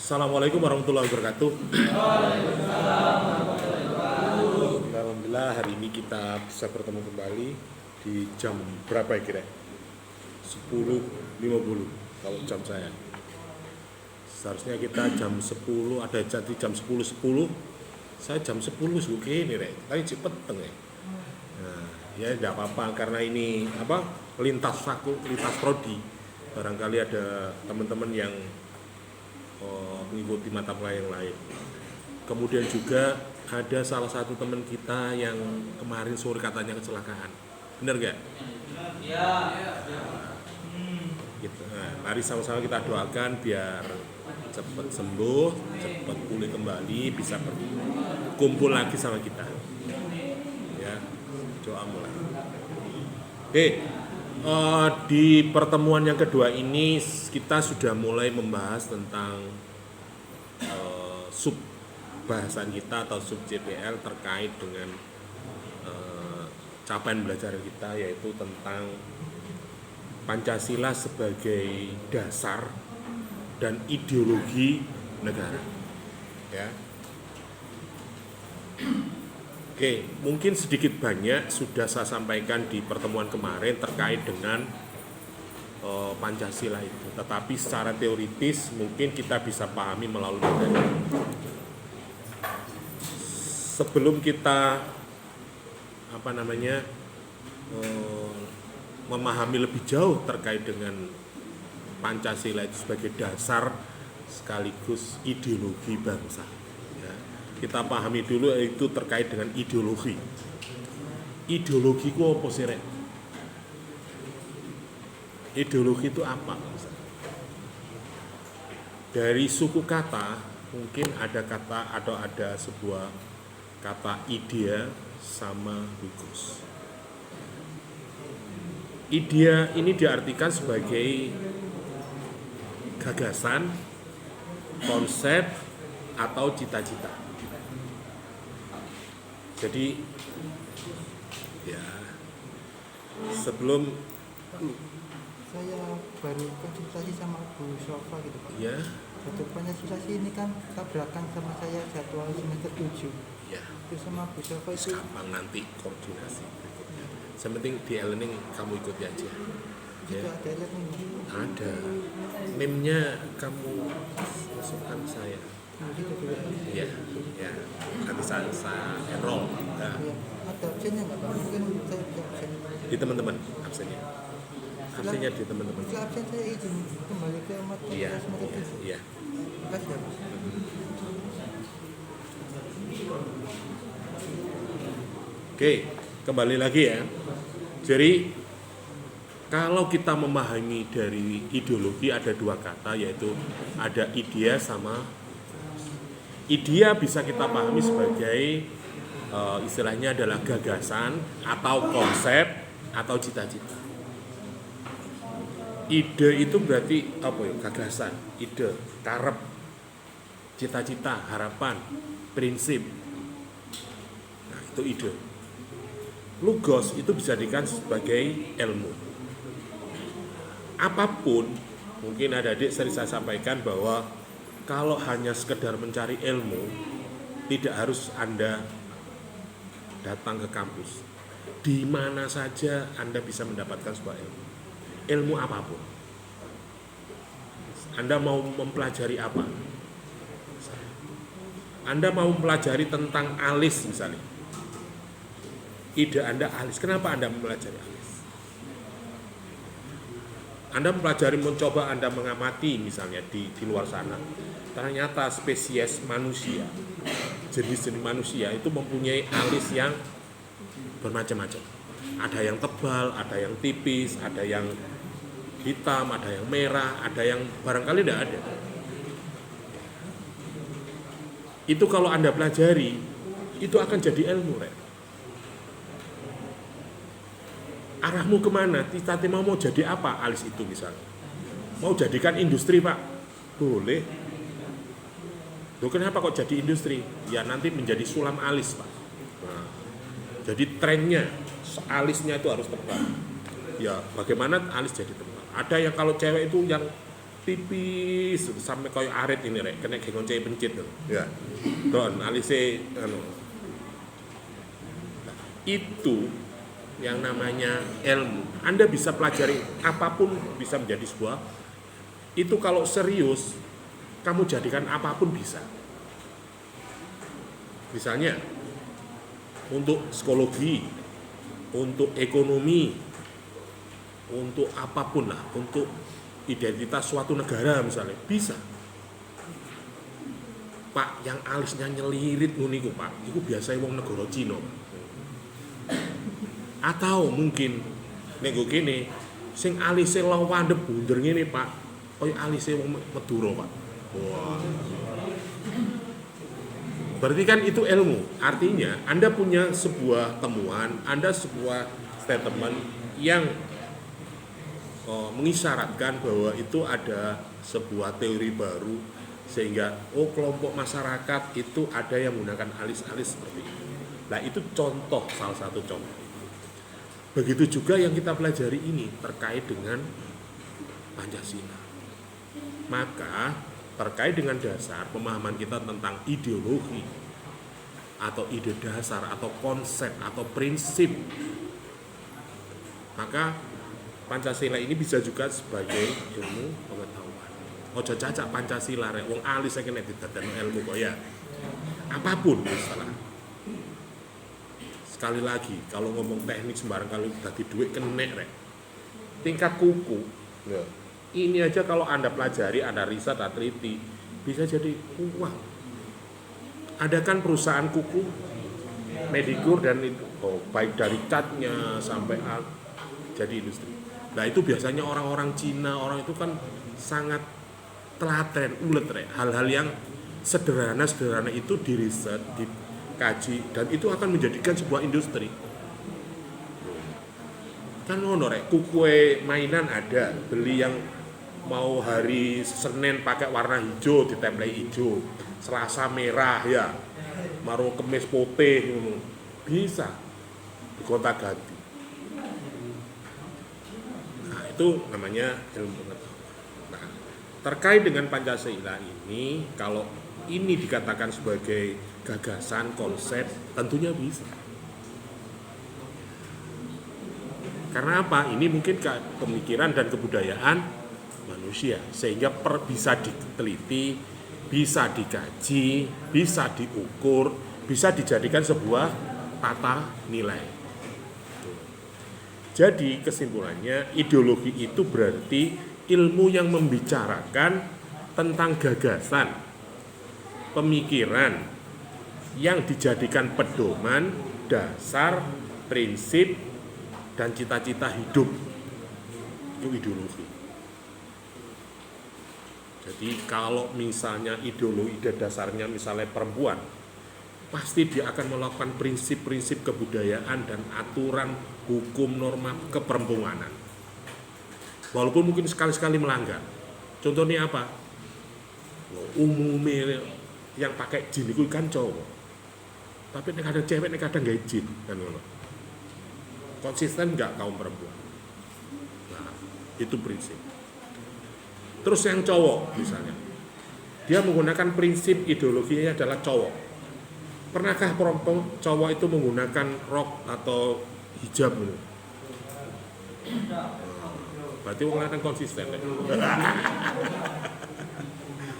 Assalamualaikum warahmatullahi wabarakatuh. Alhamdulillah hari ini kita bisa bertemu kembali di jam berapa ya kira? 10.50 kalau jam saya. Seharusnya kita jam 10, ada jadi jam 10.10. Saya jam 10 oke ini rek, tapi cepet teng ya. Nah, ya tidak apa-apa karena ini lintas prodi. Barangkali ada teman-teman yang mengikuti mata kuliah yang lain. Kemudian juga ada salah satu teman kita yang kemarin sore katanya kecelakaan. Benar gak? Iya. Gitu. Nah, mari sama-sama kita doakan biar cepat sembuh, cepat pulih kembali, bisa berkumpul lagi sama kita. Ya, doa mulai. Oke. Di pertemuan yang kedua ini kita sudah mulai membahas tentang sub bahasan kita atau sub JPL terkait dengan capaian belajar kita, yaitu tentang Pancasila sebagai dasar dan ideologi negara. Ya. Oke, mungkin sedikit banyak sudah saya sampaikan di pertemuan kemarin terkait dengan Pancasila itu. Tetapi secara teoritis mungkin kita bisa pahami melalui materi. Sebelum kita memahami lebih jauh terkait dengan Pancasila itu sebagai dasar sekaligus ideologi bangsa. Kita pahami dulu itu terkait dengan ideologi. Ideologi itu apa sih, Rek? Ideologi itu apa? Dari suku kata, mungkin ada kata atau ada sebuah kata idea sama logos. Idea ini diartikan sebagai gagasan, konsep, atau cita-cita. Jadi ya sebelum saya baru konsultasi sama Bu Sofa gitu Pak. Ya. Satu konsultasi ini kan tabrakan sama saya jadwal semester 7. Ya. Itu sama Bu Sofa itu Gampang nanti koordinasi berikutnya. Sementing di e-learning kamu ikuti aja. juga Ya. ada e-learning. Ada. NIM-nya kamu masukkan saya. Gitu juga. Ya. Ya. Nanti saya enroll. Ya. Ya. Ada absennya nggak Pak? Mungkin saya bisa absen. Di teman-teman absennya. Absennya di teman-teman. Setelah absen saya izin kembali ke mata Iya. semester 7. Iya. Terima kasih ya Pak. Oke, kembali lagi ya. Jadi kalau kita memahami dari ideologi ada dua kata, yaitu ada idea sama idea bisa kita pahami sebagai istilahnya adalah gagasan atau konsep atau cita-cita. Ide itu berarti apa ya? Gagasan, ide, karep, cita-cita, harapan, prinsip. Nah, itu ide. Logos itu bisa dijadikan sebagai ilmu. Apapun, mungkin adik-adik sering saya sampaikan bahwa kalau hanya sekedar mencari ilmu, tidak harus Anda datang ke kampus. Di mana saja Anda bisa mendapatkan sebuah ilmu. Ilmu apapun. Anda mau mempelajari apa? Anda mau mempelajari tentang alis misalnya. Ide Anda alis. Kenapa Anda mempelajari alis? Anda mempelajari, mencoba Anda mengamati misalnya di luar sana. Ternyata spesies manusia, jenis-jenis manusia itu mempunyai alis yang bermacam-macam. Ada yang tebal, ada yang tipis, ada yang hitam, ada yang merah, ada yang barangkali tidak ada. Itu kalau Anda pelajari, itu akan jadi ilmu, Rek. Arahmu kemana? Cita-cita mau jadi apa alis itu misalnya? Mau jadikan industri, Pak? Boleh. Loh, kenapa kok jadi industri? Ya nanti menjadi sulam alis, Pak. Nah, jadi trennya alisnya itu harus tebal. Ya bagaimana alis jadi tebal? Ada yang kalau cewek itu yang tipis sampai koyo arit ini rek kena gengon cai pencit tuh. Ya. Don alise anu. Itu yang namanya ilmu. Anda bisa pelajari apapun bisa menjadi sebuah. Itu kalau serius kamu jadikan apapun bisa. Misalnya untuk psikologi, untuk ekonomi, untuk apapun lah, untuk identitas suatu negara misalnya, bisa. Pak, yang alisnya nyelirit nguniku Pak, itu biasanya wong negara Cina. Atau mungkin nego gini, sing alise lawandep bunder ngene Pak, koyo alise wong Madura Pak. Wah. Berarti kan itu ilmu. Artinya Anda punya sebuah temuan, Anda sebuah statement yang mengisyaratkan bahwa itu ada sebuah teori baru sehingga kelompok masyarakat itu ada yang menggunakan alis-alis seperti itu. Nah itu contoh, salah satu contoh. Begitu juga yang kita pelajari ini terkait dengan Pancasila. Maka terkait dengan dasar pemahaman kita tentang ideologi atau ide dasar atau konsep atau prinsip, maka Pancasila ini bisa juga sebagai ilmu pengetahuan. Ojo cacak Pancasila rek wong alis saiki nek didadekno ilmu kok ya. Apapun misalnya. Sekali lagi, kalau ngomong teknik sembarang kalau dadi duit kenek rek. Tingkat kuku. Ya. Ini aja kalau Anda pelajari, Anda riset, Anda teliti, bisa jadi uang. Ada kan perusahaan kuku, Medikur dan itu, baik dari catnya sampai jadi industri. Nah itu biasanya orang-orang Cina, orang itu kan sangat telaten, ulet rek. Hal-hal yang sederhana-sederhana itu diriset, dikaji, dan itu akan menjadikan sebuah industri. Kan ngono rek, kuku mainan ada, beli yang mau hari Senin pakai warna hijau ditempel hijau, Selasa merah ya, maru Kemis putih bisa digonta-ganti. Nah itu namanya ilmu pengetahuan. Nah terkait dengan Pancasila ini, kalau ini dikatakan sebagai gagasan konsep, tentunya bisa. Karena apa? Ini mungkin pemikiran dan kebudayaan manusia, sehingga bisa diteliti, bisa dikaji, bisa diukur, bisa dijadikan sebuah tata nilai. Jadi kesimpulannya, ideologi itu berarti ilmu yang membicarakan tentang gagasan, pemikiran yang dijadikan pedoman, dasar, prinsip, dan cita-cita hidup. Itu ideologi. Jadi kalau misalnya ideologi dasarnya misalnya perempuan, pasti dia akan melakukan prinsip-prinsip kebudayaan dan aturan hukum norma keperempuanan. Walaupun mungkin sekali-sekali melanggar. Contohnya apa? Umumnya yang pakai jin itu kan cowok. Tapi kadang cewek, kadang nggak jin kan ngono. Konsisten nggak kaum perempuan. Nah, itu prinsip. Terus yang cowok misalnya, dia menggunakan prinsip ideologinya adalah cowok. Pernahkah perempuan cowok itu menggunakan rok atau hijab? Berarti wong lanang konsisten.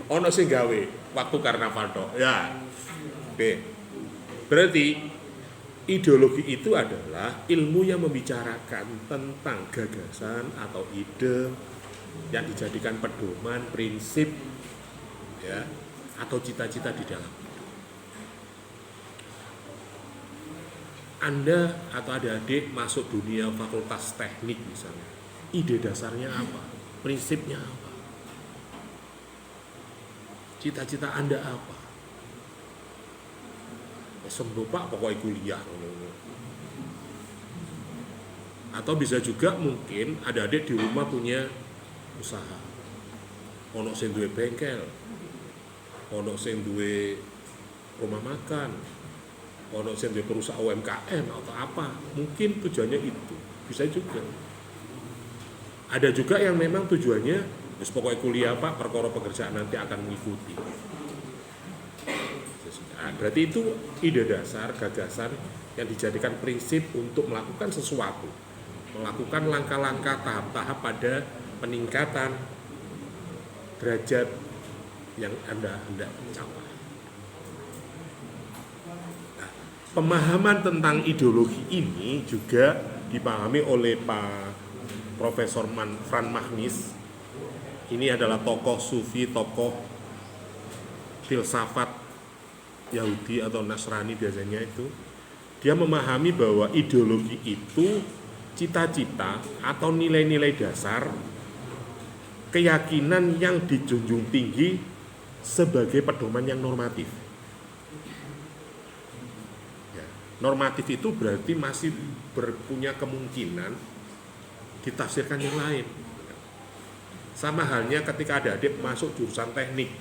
Ono sing gawe waktu karnaval tok. Ya. Oke. Berarti ideologi itu adalah ilmu yang membicarakan tentang gagasan atau ide yang dijadikan pedoman, prinsip, ya, atau cita-cita di dalam hidup. Anda atau adik-adik masuk dunia fakultas teknik misalnya, ide dasarnya apa? Prinsipnya apa? Cita-cita Anda apa? Sembuh Pak, pokoknya kuliah. Atau bisa juga mungkin adik-adik di rumah punya usaha, ono sing duwe bengkel, ono sing duwe rumah makan, ono sing duwe perusahaan UMKM atau apa, mungkin tujuannya itu bisa juga. Ada juga yang memang tujuannya Terus pokoknya kuliah Pak, perkara pekerjaan nanti akan mengikuti. Nah, berarti itu ide dasar, gagasan yang dijadikan prinsip untuk melakukan sesuatu, melakukan langkah-langkah tahap-tahap pada peningkatan derajat yang Anda hendak capai. Nah, pemahaman tentang ideologi ini juga dipahami oleh Pak Profesor Fran Magnis. Ini adalah tokoh sufi, tokoh filsafat Yahudi atau Nasrani biasanya itu. Dia memahami bahwa ideologi itu cita-cita atau nilai-nilai dasar, keyakinan yang dijunjung tinggi sebagai pedoman yang normatif. Ya, normatif itu berarti masih punya kemungkinan ditafsirkan yang lain. Sama halnya ketika adik-adik masuk jurusan teknik,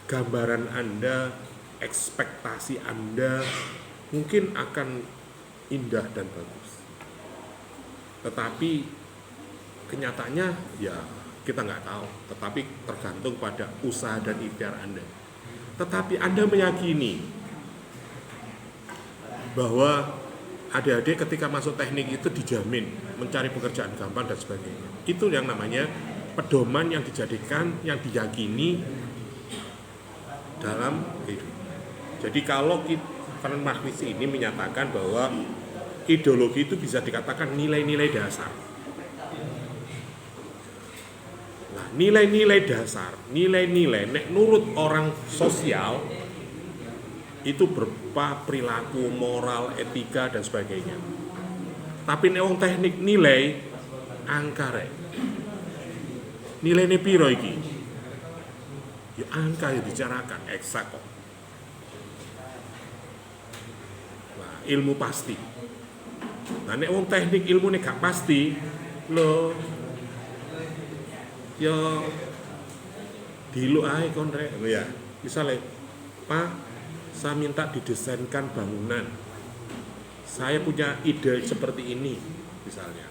gambaran Anda, ekspektasi Anda mungkin akan indah dan bagus. Tetapi kenyataannya ya kita nggak tahu, tetapi tergantung pada usaha dan ikhtiar Anda. Tetapi Anda meyakini bahwa adik-adik ketika masuk teknik itu dijamin mencari pekerjaan gampang dan sebagainya. Itu yang namanya pedoman yang dijadikan, yang diyakini dalam hidup. Jadi kalau Fran Magnis ini menyatakan bahwa ideologi itu bisa dikatakan nilai-nilai dasar. Nah, nilai-nilai dasar, nilai-nilai nek nurut orang sosial itu berupa perilaku, moral, etika dan sebagainya. Tapi nek wong teknik nilai angka rek. Nilainya piro iki? Ya angka yang bicarakan eksak kok. Nah, ilmu pasti. Nah nek wong teknik ilmune gak pasti, lho ya diluk ae kon rek. Ya, misale Pak, saya minta didesainkan bangunan. Saya punya ide seperti ini, misalnya.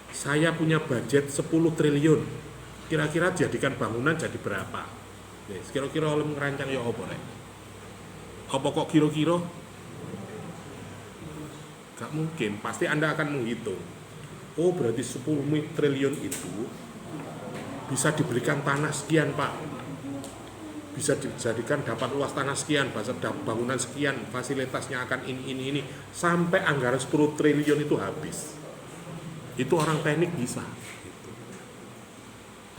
Saya punya budget 10 triliun. Kira-kira jadikan bangunan jadi berapa? Yes, kira-kira oleh ngerancang ya apa rek? Apa kok kira-kira? Gak mungkin, pasti Anda akan menghitung. Oh, berarti 10 triliun itu bisa diberikan tanah sekian, Pak. Bisa dijadikan dapat luas tanah sekian, bangunan sekian, fasilitasnya akan ini, sampai anggaran 10 triliun itu habis. Itu orang teknik bisa. Gitu.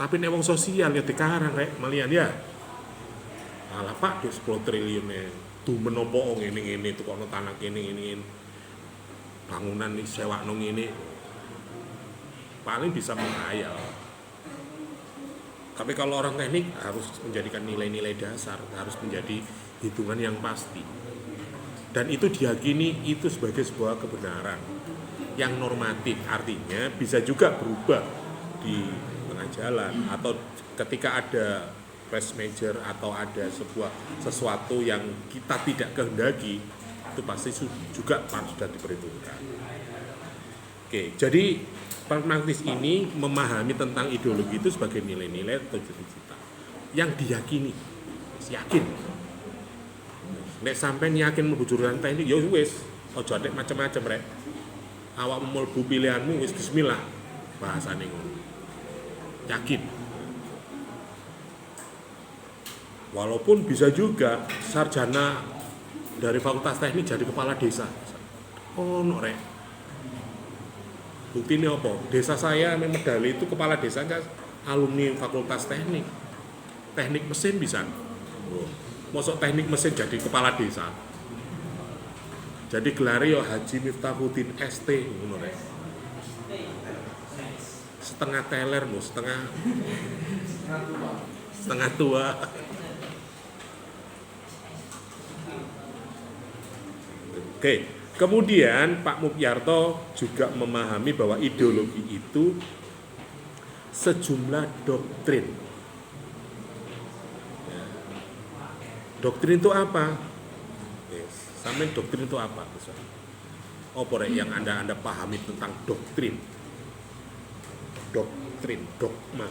Tapi nek wong sosial ya dikarang rek, malian ya. Alah Pak, 10 triliun tuh menopo ngene-ngene tuh kono tanah ngene-ngene. Bangunan nih sewakno ngene. Paling bisa menghayal. Tapi kalau orang teknik harus menjadikan nilai-nilai dasar, harus menjadi hitungan yang pasti. Dan itu diyakini itu sebagai sebuah kebenaran yang normatif, artinya bisa juga berubah di tengah jalan atau ketika ada press major atau ada sesuatu yang kita tidak kehendaki, itu pasti juga sudah diperhitungkan. Oke, jadi Fran Magnis ini memahami tentang ideologi itu sebagai nilai-nilai atau cita-cita yang diyakini, yakin. Nek sampean yakin mlebu jurusan teknik, ya wis, aja nek macam-macam rek. Awak mlebu pilihanmu wis bismillah, bahasane ngono. Yakin. Walaupun bisa juga sarjana dari fakultas teknik jadi kepala desa. Oh, no rek. Bukti ini apa? Desa saya medali itu kepala desanya alumni fakultas teknik. Teknik mesin bisa. Oh, masuk teknik mesin jadi kepala desa. Jadi gelar yo Haji Miftahuddin ST ngono rek. Setengah teler lho, setengah tua. Oke. Kemudian Pak Mukyarto juga memahami bahwa ideologi itu sejumlah doktrin. Ya. Doktrin itu apa? Yes. Sampai doktrin itu apa? Apa yang Anda pahami tentang doktrin? doktrin, dogma.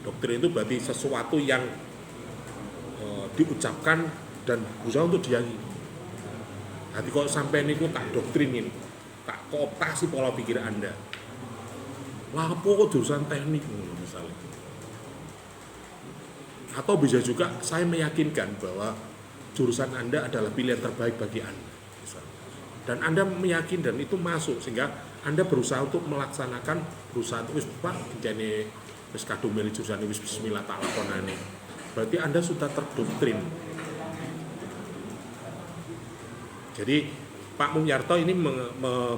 Doktrin itu berarti sesuatu yang diucapkan dan berusaha untuk diyakini. Nanti kok sampai niku tak doktrinin, tak kooptasi pola pikir Anda. Lah apa kok jurusan teknik misalnya. Atau bisa juga saya meyakinkan bahwa jurusan Anda adalah pilihan terbaik bagi Anda. Misalnya. Dan Anda meyakin dan itu masuk sehingga Anda berusaha untuk melaksanakan berusaha itu Pak jane wis kadung milih jurusan wis bismillah tak lakonane. Berarti Anda sudah terdoktrin. Jadi Pak Mulyarto ini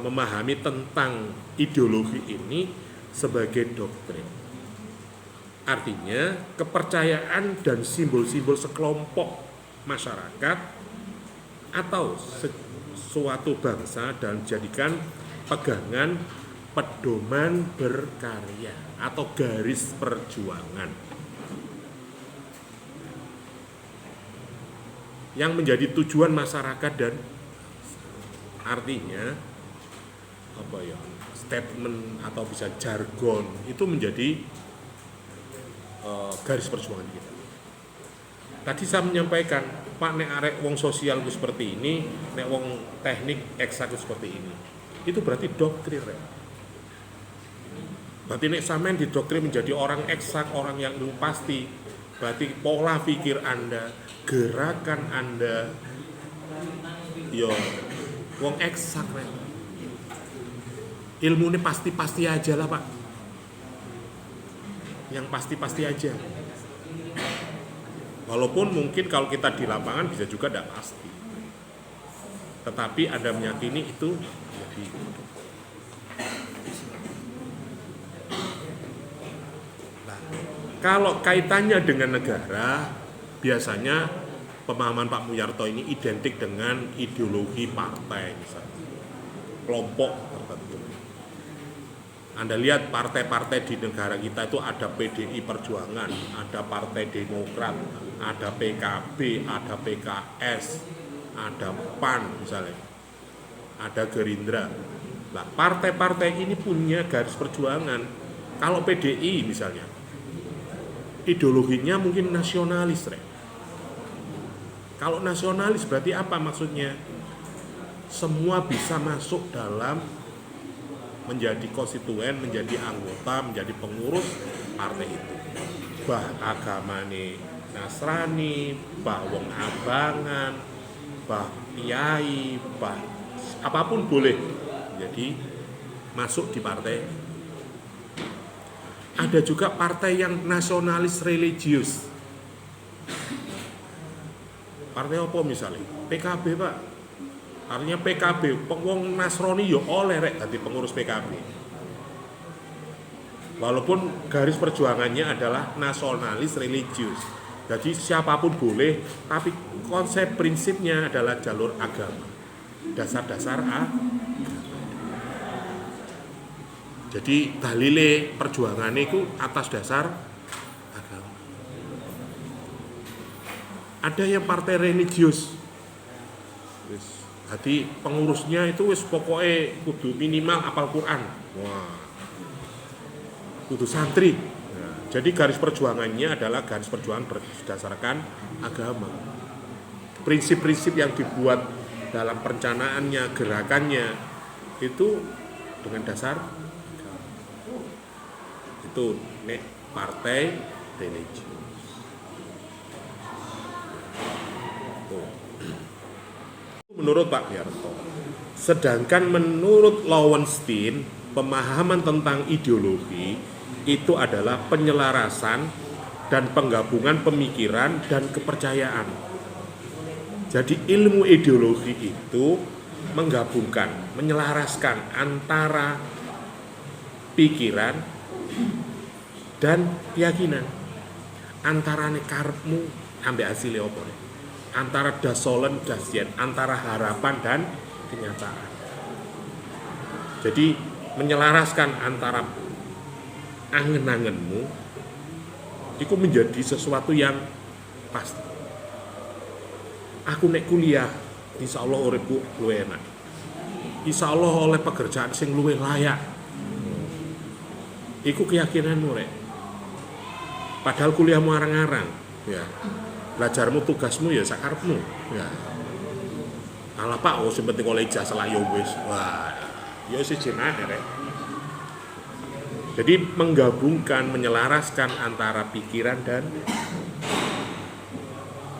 memahami tentang ideologi ini sebagai doktrin. Artinya kepercayaan dan simbol-simbol sekelompok masyarakat atau suatu bangsa dan jadikan pegangan pedoman berkarya atau garis perjuangan yang menjadi tujuan masyarakat dan artinya apa ya statement atau bisa jargon itu menjadi garis perjuangan kita. Tadi saya menyampaikan Pak nek arek wong sosial itu seperti ini, nek wong teknik eksak itu seperti ini. Itu berarti doktrin. Berarti nek sampean didoktrin menjadi orang eksak, orang yang ilmu pasti, berarti pola pikir Anda, gerakan Anda yo wong eksak rek. Ilmunya pasti-pasti aja lah Pak. Yang pasti-pasti aja. Walaupun mungkin kalau kita di lapangan bisa juga tidak pasti. Tetapi Anda meyakini itu jadi. Nah, kalau kaitannya dengan negara, biasanya pemahaman Pak Mulyarto ini identik dengan ideologi partai misalnya. Kelompok tertentu. Anda lihat partai-partai di negara kita itu ada PDI Perjuangan, ada Partai Demokrat, ada PKB, ada PKS, ada PAN misalnya, ada Gerindra. Nah, partai-partai ini punya garis perjuangan. Kalau PDI misalnya, ideologinya mungkin nasionalis, Kalau nasionalis berarti apa maksudnya? Semua bisa masuk dalam menjadi konstituen, menjadi anggota, menjadi pengurus partai itu. Bah agamane Nasrani, bah wong abangan, bah kiai, bah apapun boleh. Jadi masuk di partai. Ada juga partai yang nasionalis religius. Partai apa misalnya? PKB Pak. Artinya PKB, wong Nasrani ya oleh rek dadi pengurus PKB. Walaupun garis perjuangannya adalah nasionalis religius. Jadi siapapun boleh, tapi konsep prinsipnya adalah jalur agama. Dasar-dasar agama. Jadi dalile perjuangannya itu atas dasar agama. Ada yang partai religius. Jadi pengurusnya itu wis pokoknya kudu minimal hafal Quran. Wah. Kudu santri. Nah, jadi garis perjuangannya adalah garis perjuangan berdasarkan agama. Prinsip-prinsip yang dibuat dalam perencanaannya, gerakannya itu dengan dasar agama. Itu nek partai religi. Menurut Pak Mulyarto. Sedangkan menurut Lowenstein, pemahaman tentang ideologi itu adalah penyelarasan dan penggabungan pemikiran dan kepercayaan. Jadi ilmu ideologi itu menggabungkan, menyelaraskan antara pikiran dan keyakinan. Antara karepmu ambek hasilnya apa antara dasolen dasien, antara harapan dan kenyataan. Jadi menyelaraskan antara angen-angenmu itu menjadi sesuatu yang pasti. Aku nek kuliah, insya Allah uripku luwih enak. Insya Allah oleh pekerjaan sing luwih layak. Iku keyakinanmu rek. Padahal kuliahmu arang-arang, ya. Belajarmu tugasmu ya sakarepmu, ya. Alah Pak, oh sing penting oleh ijazah lah ya wis. Wah, ya siji maneh rek. Jadi menggabungkan, menyelaraskan antara pikiran dan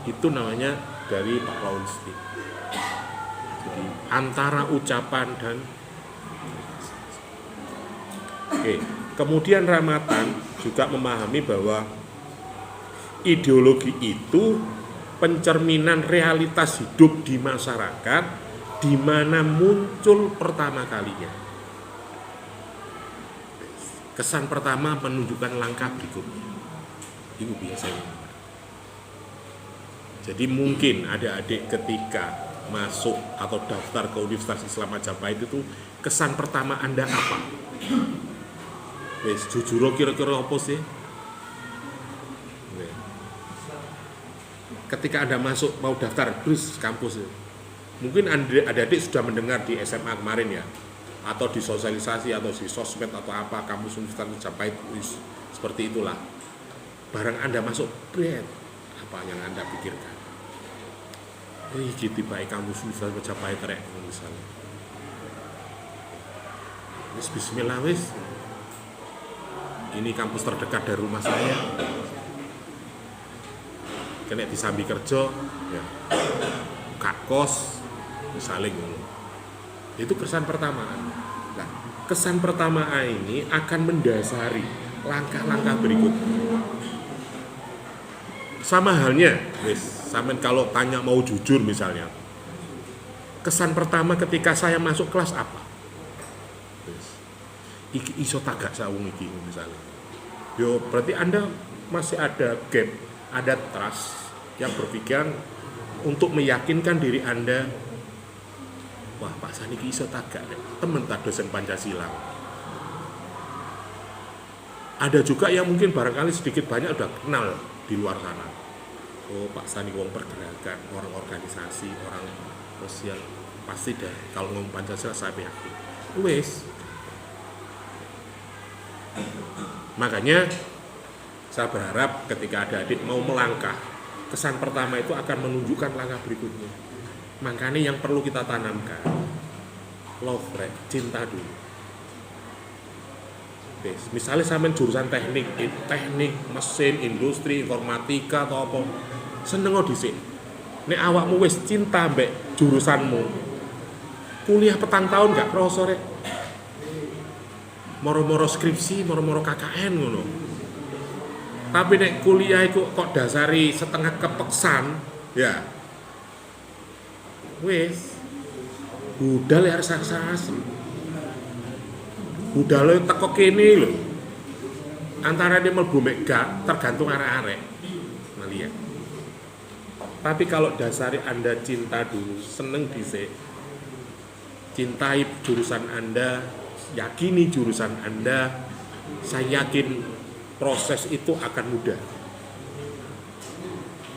itu namanya dari Pak Paulus. Jadi antara ucapan dan oke. Kemudian Ramatan juga memahami bahwa ideologi itu pencerminan realitas hidup di masyarakat di mana muncul pertama kalinya. Kesan pertama menunjukkan langkah berikutnya. Itu biasanya. Jadi mungkin adik-adik ketika masuk atau daftar ke Universitas Islam Majapahit itu kesan pertama Anda apa? Wes jujur kira-kira apa sih? Ketika Anda masuk mau daftar terus kampus, mungkin adik-adik sudah mendengar di SMA kemarin ya, atau di sosialisasi atau di sosmed atau apa kampus Universitas Majapahit seperti itulah. Barang Anda masuk, apa yang Anda pikirkan? Gitu baik kampus Universitas Majapahit rek misalnya. Wis bismillah wis. Ini kampus terdekat dari rumah saya. Kena disambi kerja, ya. Kak kos, misalnya gitu. Itu kesan pertama. Nah, kesan pertama ini akan mendasari langkah-langkah berikutnya. Sama halnya, wis, sampean kalau tanya mau jujur misalnya. Kesan pertama ketika saya masuk kelas apa? Iki iso tagak sawung iki misalnya. Yo berarti Anda masih ada gap, ada trust yang berpikiran untuk meyakinkan diri Anda. Wah, Pak Sani iki iso tagak deh. Temen tak dosen Pancasila. Ada juga yang mungkin barangkali sedikit banyak udah kenal di luar sana. Oh, Pak Sani wong pergerakan, orang organisasi, orang sosial. Pasti deh kalau ngomong Pancasila saya yakin. Wes. Makanya saya berharap ketika adik-adik mau melangkah, kesan pertama itu akan menunjukkan langkah berikutnya. Makanya yang perlu kita tanamkan love, cinta dulu. Misalnya sampean jurusan teknik, mesin, industri, informatika atau apa, seneng dhisik. Nek awakmu wis cinta mbek jurusanmu, kuliah petang tahun gak kroso rek. Moro-moro skripsi, moro-moro KKN ngono. Tapi nek kuliah itu kok dasari setengah kepeksan, ya. Wis. Budal ya raksasa. Budal teko kene lho. Antara dia mlebu mek gak tergantung arek-arek. Maliya. Tapi kalau dasari Anda cinta dulu, seneng dhisik. Cintai jurusan Anda, yakini jurusan Anda, saya yakin proses itu akan mudah.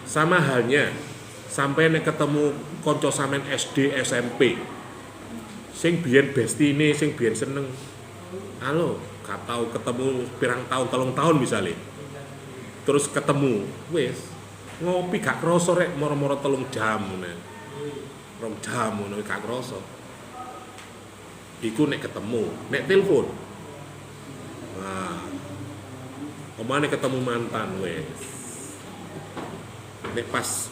Sama halnya sampai nek ketemu konco sampean SD, SMP, sing biyen bestine, sing biyen seneng, halo, gak tau ketemu pirang tahun, 3 tahun misalnya, terus ketemu, wes ngopi gak kroso rek, moro-moro 3 jam, 2 jam, gak kroso. Iku nek ketemu, nek telepon. Wah. Omane ketemu mantan wes. Nek pas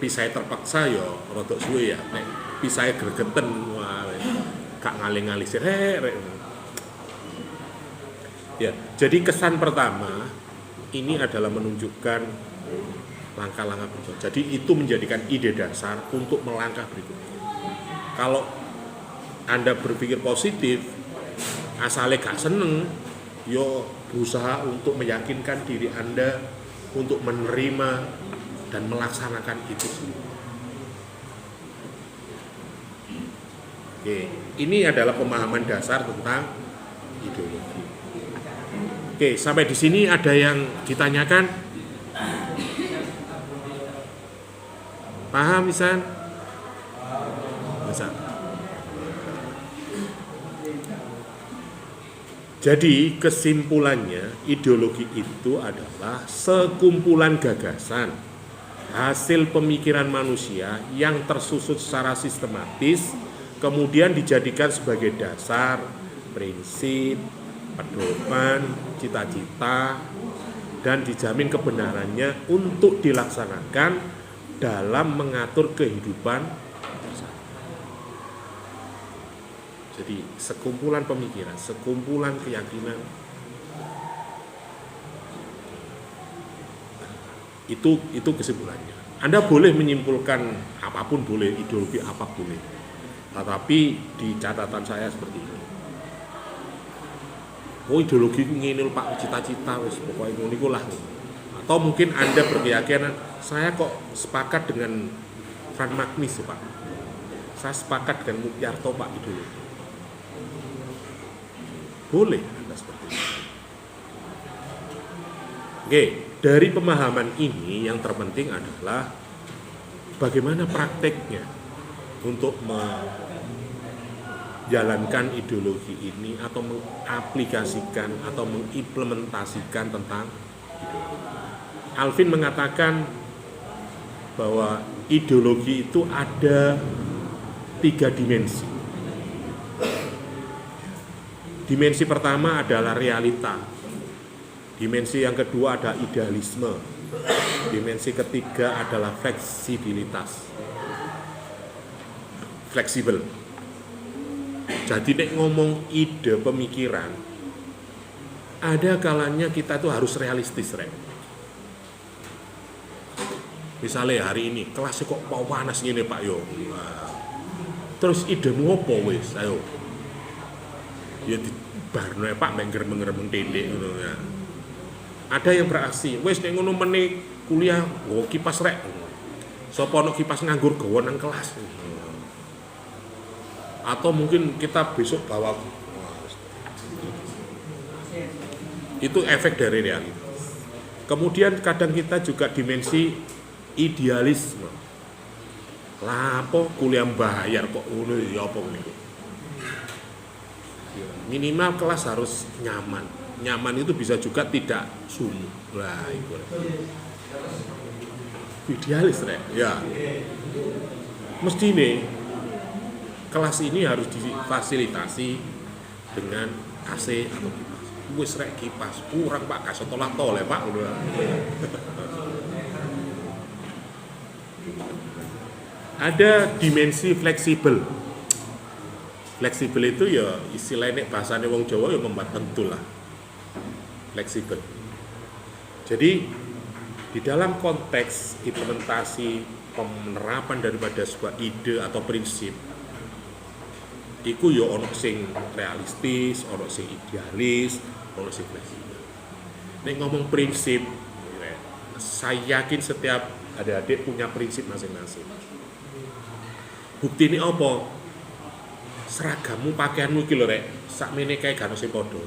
pisah terpaksa ya rodok suwe ya. Nek pisah gregeten wah gak ngali-ngali rek. Ya, jadi kesan pertama ini adalah menunjukkan langkah-langkah berikutnya. Jadi itu menjadikan ide dasar untuk melangkah berikutnya. Kalau Anda berpikir positif, asalnya gak seneng, yo berusaha untuk meyakinkan diri Anda untuk menerima dan melaksanakan itu semua. Oke, ini adalah pemahaman dasar tentang ideologi. Oke, sampai di sini ada yang ditanyakan? Paham, Isan? Bisa. Jadi kesimpulannya, ideologi itu adalah sekumpulan gagasan, hasil pemikiran manusia yang tersusun secara sistematis, kemudian dijadikan sebagai dasar, prinsip, pedoman, cita-cita, dan dijamin kebenarannya untuk dilaksanakan dalam mengatur kehidupan bersama. Jadi sekumpulan pemikiran, sekumpulan keyakinan, itu kesimpulannya. Anda boleh menyimpulkan apapun boleh, ideologi apa boleh, tetapi di catatan saya seperti ini. Oh, ideologi ngene Pak, cita-cita wis pokoke ngono iku lah. Atau mungkin Anda berkeyakinan saya kok sepakat dengan Frank Magnis Pak. Saya sepakat dengan Mukyarto Pak ideologi. Boleh Anda seperti itu. Oke, dari pemahaman ini yang terpenting adalah bagaimana prakteknya untuk menjalankan ideologi ini atau mengaplikasikan atau mengimplementasikan tentang ideologi. Alvin mengatakan bahwa ideologi itu ada 3 dimensi. Dimensi pertama adalah realita. Dimensi yang kedua adalah idealisme. Dimensi ketiga adalah fleksibilitas. Fleksibel. Jadi nek ngomong ide pemikiran, ada kalanya kita tuh harus realistis, Rek. Misalnya hari ini kelasnya kok mau panas gini Pak yo. Terus idemu apa wis? Ayo. Ya di barno Pak mengger-mengger tendek ngono ya. Ada yang beraksi, wis nek ngono meneh kuliah nggo kipas rek. Sapa ono kipas nganggur gawa nang kelas. Atau mungkin kita besok bawa itu efek dari realitas. Kemudian kadang kita juga dimensi idealisme. Lah apa kuliah bayar kok ngono ya apa niku. Minimal kelas harus nyaman. Nyaman itu bisa juga tidak sumuh. Lah itu. Idealis Rek. Ya. Mestine kelas ini harus difasilitasi dengan AC atau kipas. Wis rek kipas kurang Pak kasih tolak-tolak Pak udah. Ada dimensi fleksibel. Fleksibel itu ya istilahnya bahasanya wong Jawa ya membuat tentu lah. Fleksibel. Jadi di dalam konteks implementasi penerapan daripada sebuah ide atau prinsip, iku ya ono sing realistis, ono sing idealis, ono sing fleksibel. Nek ngomong prinsip, saya yakin setiap adik-adik punya prinsip masing-masing. Bukti ini apa? Seragammu pakaianmu iki lho Rek, sakmene kae gak ono sing padha.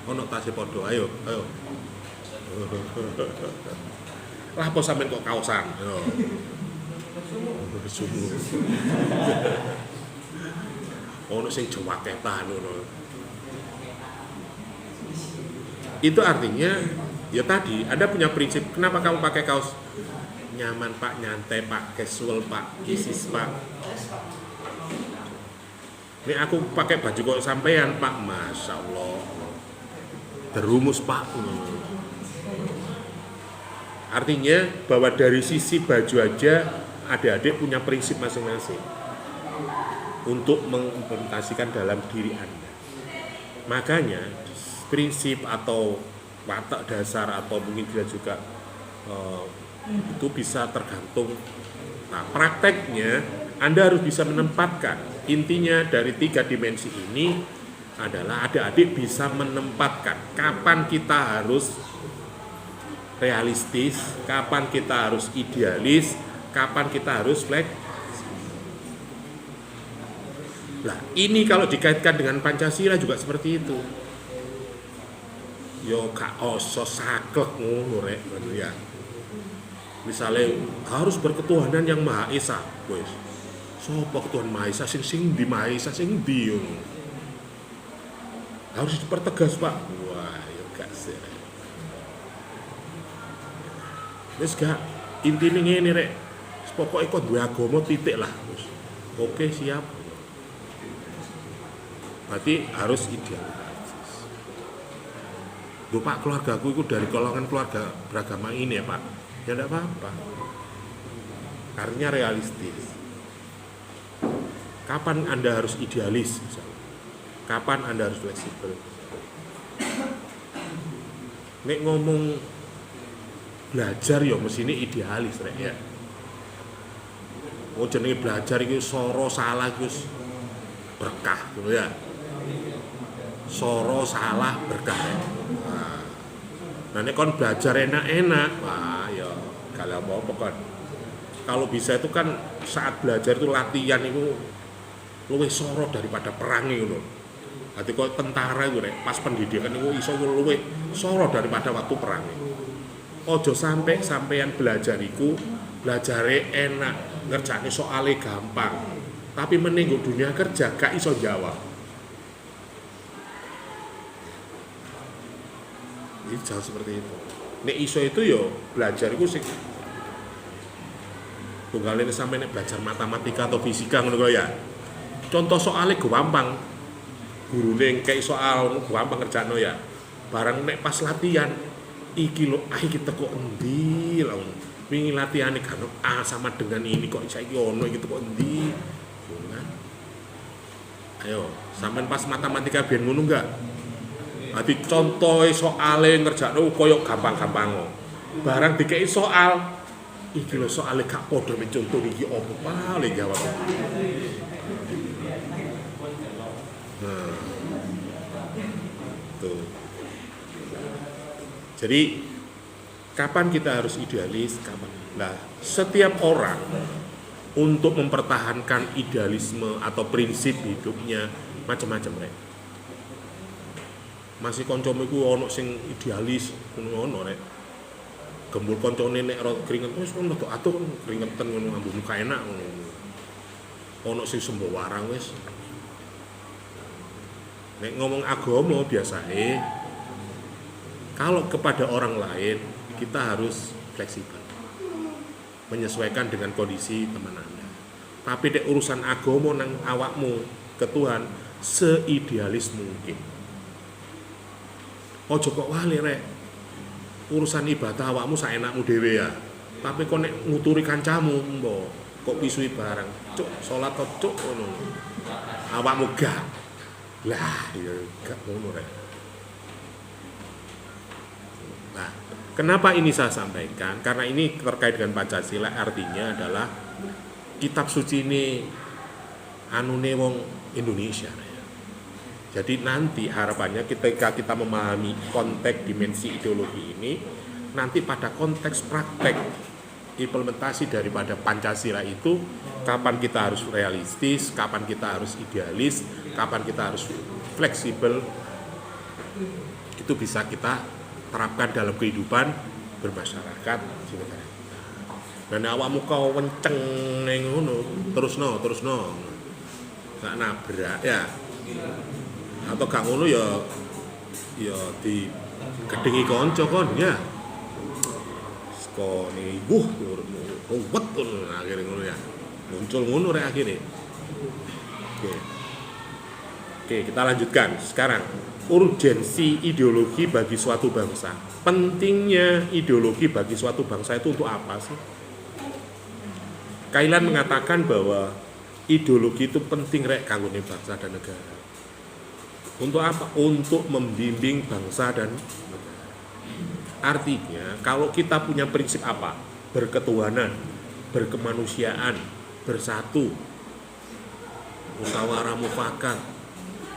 Ono tase padha. Ayo. Lah apa sampean kok kaosan? Yo. Sungguh. Ono sing jawaketan ngono. Itu artinya ya tadi Anda punya prinsip. Kenapa kamu pakai kaos? Nyaman Pak, nyantai Pak, casual Pak, isis Pak. Ini aku pakai baju kok sampean Pak, Masya Allah. Terumus Pak. Artinya bahwa dari sisi baju aja adik-adik punya prinsip masing-masing untuk mengimplementasikan dalam diri Anda. Makanya prinsip atau watak dasar atau mungkin juga itu bisa tergantung. Nah, prakteknya Anda harus bisa menempatkan. Intinya dari 3 dimensi ini adalah adik-adik bisa menempatkan kapan kita harus realistis, kapan kita harus idealis, kapan kita harus fleksibel. Lah, ini kalau dikaitkan dengan Pancasila juga seperti itu. Yo gak oso saklek ngono rek ya. Misalnya harus berketuhanan yang Maha Esa, wis. Sopo ketuhanan Maha Esa sing di Maha Esa sing ndi ngono. harus dipertegas Pak. Wah ya gak sih. Wis gak intine ngene rek. Pokoke kok duwe agama titik lah. Oke siap. Berarti harus idealis. Loh Pak, keluargaku itu dari golongan keluarga beragama ini ya Pak. Ya enggak apa-apa. Artinya realistis. Kapan Anda harus idealis misalnya? Kapan Anda harus fleksibel? Nek ngomong belajar ya mesti ini idealis rek ya. Oh jenenge belajar itu soro salah itu berkah gitu ya. Soro salah berkah ya. Nah nek kon belajar enak-enak, wah ya kalau mau apa kan. Kalau bisa itu kan saat belajar itu latihan itu luwih soro daripada perang itu loh. Berarti kok tentara itu rek, pas pendidikan itu iso luwih soro daripada waktu perang. Ojo sampai sampean belajar iku belajare enak. Ngerjane soalnya gampang, tapi menengok dunia kerja gak iso jawab. Ini jauh seperti itu. Nek iso itu yo belajar itu sih. Tunggalnya sampai nek belajar matematika atau fisika ngono ya. Contoh soalnya gampang, gurune kayak soal gampang ngerjano ya. Barang nek pas latihan, iki lo iki teko endi lah. Wingi latihan kan A sama dengan ini kok saiki ono gitu kok endi. Ayo, sampean pas matematika biyen ngono enggak? Berarti contoh soale ngerjakno koyo gampang-gampang. Barang dikei soal iki lho soale gak padha men contoh iki opo paling jawab. Nah. Tuh. Jadi kapan kita harus idealis, kapan? Nah, setiap orang untuk mempertahankan idealisme atau prinsip hidupnya macam-macam rek. Masih kancamu iku ono sing idealis ngono rek. Gembul kancane nek keringet wis ono tok atur keringetan ngono ambu muka enak ngono. Ono sing sembawarang wis. Nek ngomong agama biasae kalau kepada orang lain kita harus fleksibel, menyesuaikan dengan kondisi teman Anda. Tapi dek urusan agama nang awakmu ke Tuhan seidealis mungkin. Ojo kok wali rek. Urusan ibadah awakmu saenakmu dhewe ya. Tapi kok nek nguturi kancamu mbok kok pisui barang. Cuk, salat kok cuk ngono. Awakmu gak. Lah, ya gak ngono rek. Nah, kenapa ini saya sampaikan? Karena ini terkait dengan Pancasila, artinya adalah kitab suci ini anune wong Indonesia. Jadi nanti harapannya ketika kita memahami konteks dimensi ideologi ini, nanti pada konteks praktek implementasi daripada Pancasila itu, kapan kita harus realistis, kapan kita harus idealis, kapan kita harus fleksibel, itu bisa kita terapkan dalam kehidupan bermasyarakat di negara kita. Dan awakmu kau wenceng neng ngono, terus no, gak nabrak ya, atau gak ngono ya di gedengi konco kon ya, kok nih ruwet tuh akhirnya ngono ya, muncul ngono rek akhirnya. Oke, kita lanjutkan sekarang. Urgensi ideologi bagi suatu bangsa. Pentingnya ideologi bagi suatu bangsa itu untuk apa sih? Kailan mengatakan bahwa ideologi itu penting rek kanggo bangsa dan negara. Untuk apa? Untuk membimbing bangsa dan negara. Artinya, kalau kita punya prinsip apa? Berketuhanan, berkemanusiaan, bersatu, musyawarah mufakat,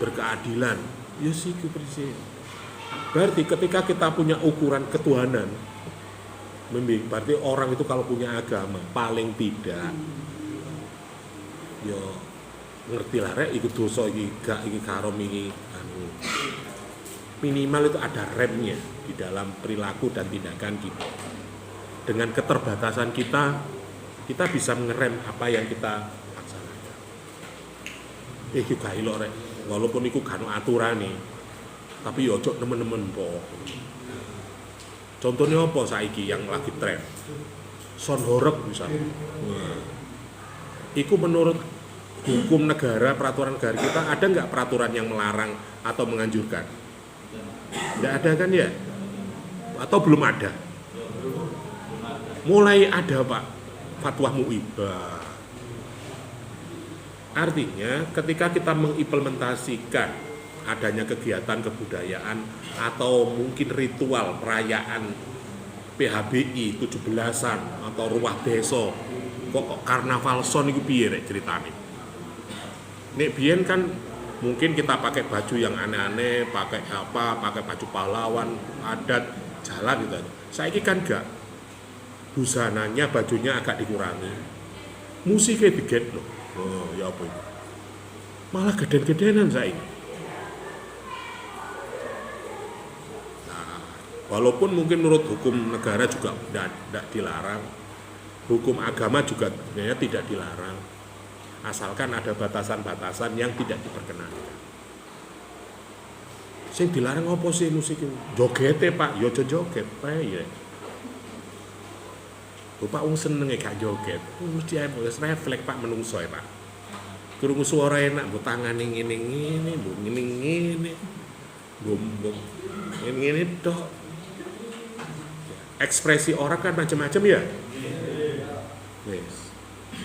berkeadilan. Ya sih itu prinsip. Berarti ketika kita punya ukuran ketuhanan, berarti orang itu kalau punya agama paling tidak, yo ngerti lah rek, ikut dosa iki gak iki karom iki minimal itu ada remnya di dalam perilaku dan tindakan kita. Dengan keterbatasan kita bisa mengerem apa yang kita laksanakan. Iki gak ilok rek. Walaupun itu gak ada aturan nih, Tapi ya ojo nemen-nemen po. Contohnya apa saiki yang lagi tren? Sound horeg misalnya. Nah, itu menurut hukum negara, peraturan negara kita ada nggak peraturan yang melarang atau menganjurkan? Nggak ada kan ya? Atau belum ada? Mulai ada Pak, fatwa MUI. Nah, artinya ketika kita mengimplementasikan adanya kegiatan kebudayaan atau mungkin ritual perayaan PHBI 17-an atau ruah desa kok karnaval son itu piye rek ceritane. Nek biyen kan mungkin kita pakai baju yang aneh-aneh, pakai baju pahlawan, adat, jalan gitu aja. Saiki kan enggak. Busananya bajunya agak dikurangi. Musiknya diget loh. Oh, ya apa itu? Malah geden-gedenan saiki. Walaupun mungkin menurut hukum negara juga tidak dilarang, hukum agama juga sebenarnya tidak dilarang, asalkan ada batasan-batasan yang tidak diperkenankan. Sing dilarang apa sih musik itu? Jogete Pak, yo joget, Pak ya. Bapak wong senenge gak joget, mesti ae refleks Pak menungso ya Pak. Krungu suara enak, mbok tangane ngene-ngene, mbok ngene-ngene. Mbok ngene tok. Ekspresi orang kan macam-macam ya. Yes.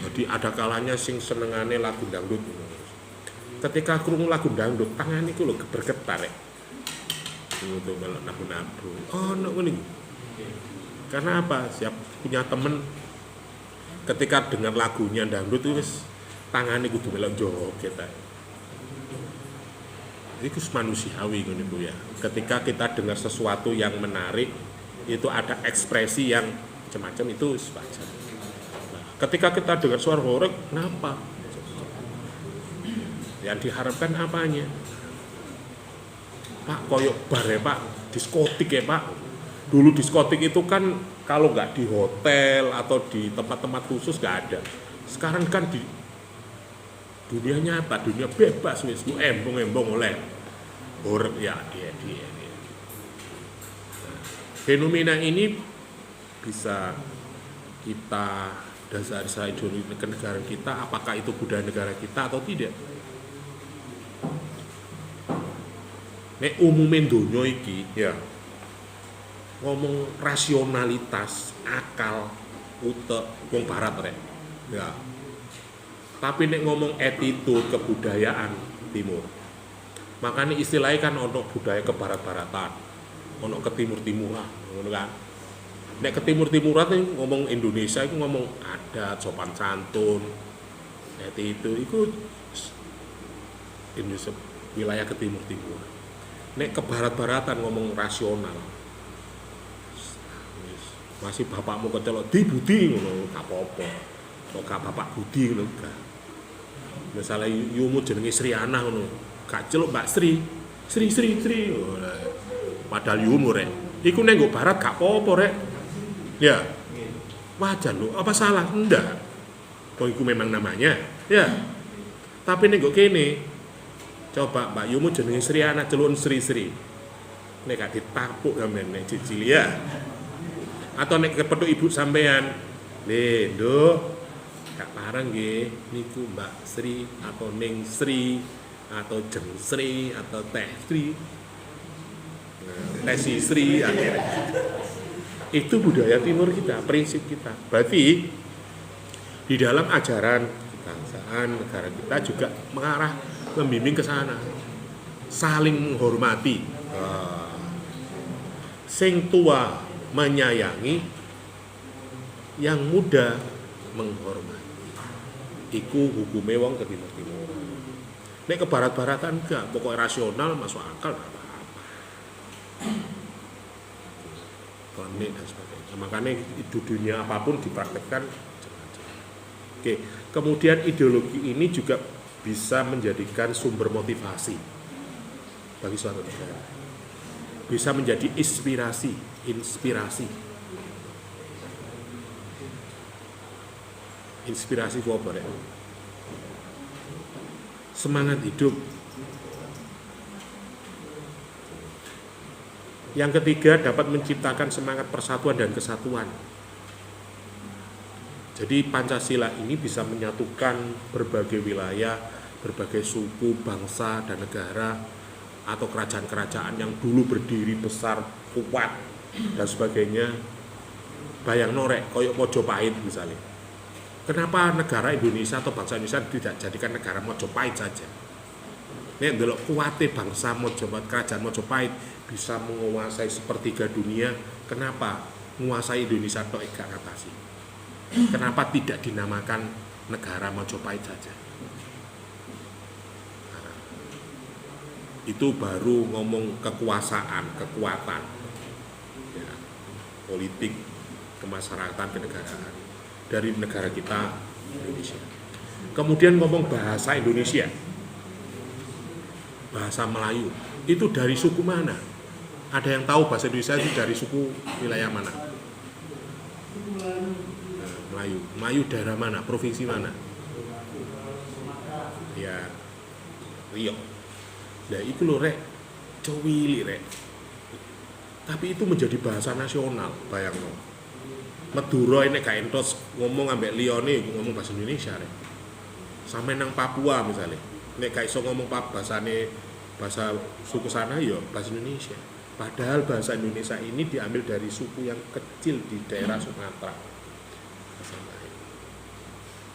Jadi ada kalanya sing senengane lagu dangdut. Ketika krungu lagu dangdut, tangan iku lho bergetar ya. Itu melok nabu-nabu. Oh, no ngene. Karena apa? Siap punya temen ketika dengar lagunya dangdut itu wis tangane kudu melok joget ae. Itu manusiawi ngono iku ya. Ketika kita dengar sesuatu yang menarik, itu ada ekspresi yang macam-macam, itu wajar. Nah, ketika kita dengar suara horeg, kenapa? Yang diharapkan apanya? Pak, koyok bar ya Pak, diskotik ya Pak. Dulu diskotik itu kan kalau nggak di hotel atau di tempat-tempat khusus nggak ada. Sekarang kan di dunia nyata, dunia bebas, wis embong-embong oleh horeg ya dia. Fenomena ini bisa kita dasari secara ideologi kenegaraan kita, apakah itu budaya negara kita atau tidak. Nek umumin donya iki ya ngomong rasionalitas, akal, utek wong barat rek. Ya. Tapi nek ngomong attitude kebudayaan timur. Makanya istilahnya kan ono budaya kebarat-baratan. Ono ke timur-timuran, ngono kan. Nek ke timur-timuran itu ngomong Indonesia itu ngomong adat, sopan santun. Nek itu Indonesia wilayah ke timur-timuran. Nek ke barat-baratan ngomong rasional. Masih bapakmu kecelok di budi ngono, gak apa-apa. Kok gak bapak budi ngono gak. Misalnya yumu jenenge Sri Ana ngono, gak celuk Mbak Sri. Sri. Padahal umur rek. Iku nek nggo barat gak apa-apa rek. Ya. Wajar lho, apa salah? Enggak. Kok iku memang namanya. Ya. Tapi nek nggo kene coba Mbak Yumu jenenge Sri Ana celun Sri. Nek gak ditapuk sampean nek cicil ya. Atau nek kepethuk ibu sampean. Le, Nduk. Gak parang nggih niku Mbak Sri atau Ning Sri atau Jeng Sri atau Teh Sri. Tesi Sri akhirnya. Itu budaya timur kita, prinsip kita. Berarti di dalam ajaran kebangsaan negara kita juga mengarah membimbing ke sana. Saling menghormati. Sing tua menyayangi, yang muda menghormati. Iku hukume wong ke timur-timur. Nek ke barat-baratan enggak, pokoknya rasional masuk akal. Klinik dan sebagainya. Makanya di dunia apapun dipraktekkan. Oke, kemudian ideologi ini juga bisa menjadikan sumber motivasi bagi suatu negara. Bisa menjadi inspirasi. Inspirasi apa ya? Semangat hidup. Yang ketiga, dapat menciptakan semangat persatuan dan kesatuan. Jadi Pancasila ini bisa menyatukan berbagai wilayah, berbagai suku, bangsa, dan negara, atau kerajaan-kerajaan yang dulu berdiri besar, kuat, dan sebagainya. Bayang norek, koyok Mojopahit misalnya. Kenapa negara Indonesia atau bangsa Indonesia tidak jadikan negara Mojopahit saja? Ini adalah kuatnya bangsa Mojopahit, kerajaan Mojopahit bisa menguasai sepertiga dunia. Kenapa menguasai Indonesia atau gak ngatasi? Kenapa tidak dinamakan negara Mojopahit saja? Nah, itu baru ngomong kekuasaan, kekuatan, ya, politik, kemasyarakatan, kenegaraan dari negara kita Indonesia. Kemudian ngomong bahasa Indonesia, bahasa Melayu, itu dari suku mana? Ada yang tahu bahasa Indonesia itu dari suku wilayah mana? Melayu. Melayu daerah mana? Provinsi mana? Ya, Riau. Ya itu loh rek, cowili rek. Tapi itu menjadi bahasa nasional, bayang lo. Madura ini gak entos ngomong ambek liyane ngomong bahasa Indonesia rek. Sampai nang Papua misalnya, nek gak iso ngomong bahasa suku sana ya bahasa Indonesia. Padahal bahasa Indonesia ini diambil dari suku yang kecil di daerah Sumatera.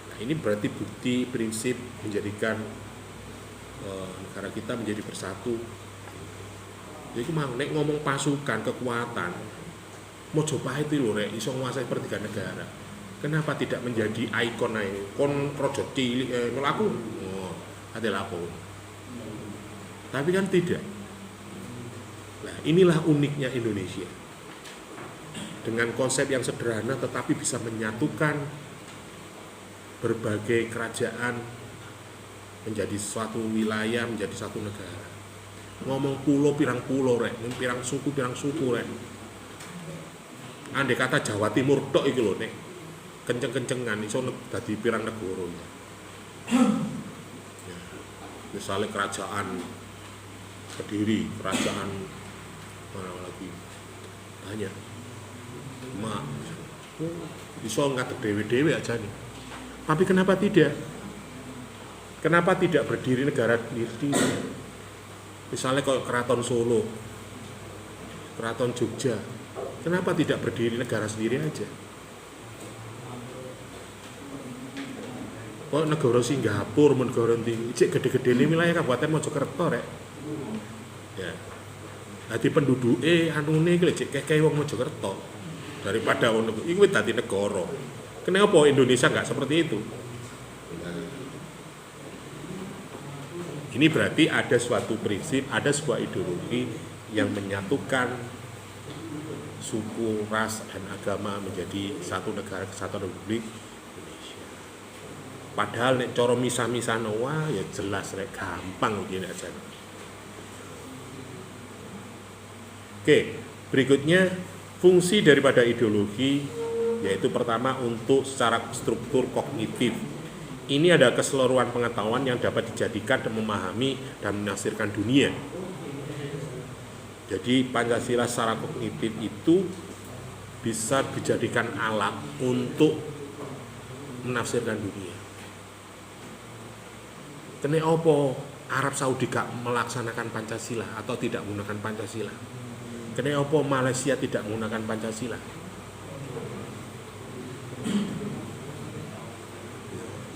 Nah, ini berarti bukti prinsip menjadikan negara kita menjadi bersatu. Jadi mau nek ngomong pasukan, kekuatan, Mojopahit itu lho rek iso nguasai sepertiga negara. Kenapa tidak menjadi ikon ae? Kon rojo cilik melaku. Oh, adalah apa? Tapi kan tidak. Nah, inilah uniknya Indonesia. Dengan konsep yang sederhana tetapi bisa menyatukan berbagai kerajaan menjadi suatu wilayah, menjadi satu negara. Ngomong pulau pirang pulau rek, pirang suku rek. Andai kata Jawa Timur tok iki lho nek kenceng-kencengan iso dadi pirang negara ya. Ya. Misalnya kerajaan Kediri, kerajaan mana lagi banyak. Mak iso ngatur dewe-dewe aja nih. Tapi kenapa tidak? Kenapa tidak berdiri negara sendiri? Misalnya kalau Keraton Solo, Keraton Jogja, kenapa tidak berdiri negara sendiri aja? Kok negara Singapura, negara tinggi, cek gede-gede ini wilayah Kabupaten Mojokerto rek. Ya. Dadi penduduke anune iki cek kekeh wong Mojokerto daripada ono iki wis dadi negara. Kenapa Indonesia enggak seperti itu? Ini berarti ada suatu prinsip, ada sebuah ideologi yang menyatukan suku, ras, dan agama menjadi satu negara kesatuan Republik Indonesia. Padahal nek cara misah-misah wah ya jelas rek gampang ngene aja. Oke, berikutnya fungsi daripada ideologi yaitu pertama untuk secara struktur kognitif. Ini ada keseluruhan pengetahuan yang dapat dijadikan dan memahami dan menafsirkan dunia. Jadi Pancasila secara kognitif itu bisa dijadikan alat untuk menafsirkan dunia. Kenapa apa Arab Saudi gak melaksanakan Pancasila atau tidak menggunakan Pancasila? Kenapa apa Malaysia tidak menggunakan Pancasila?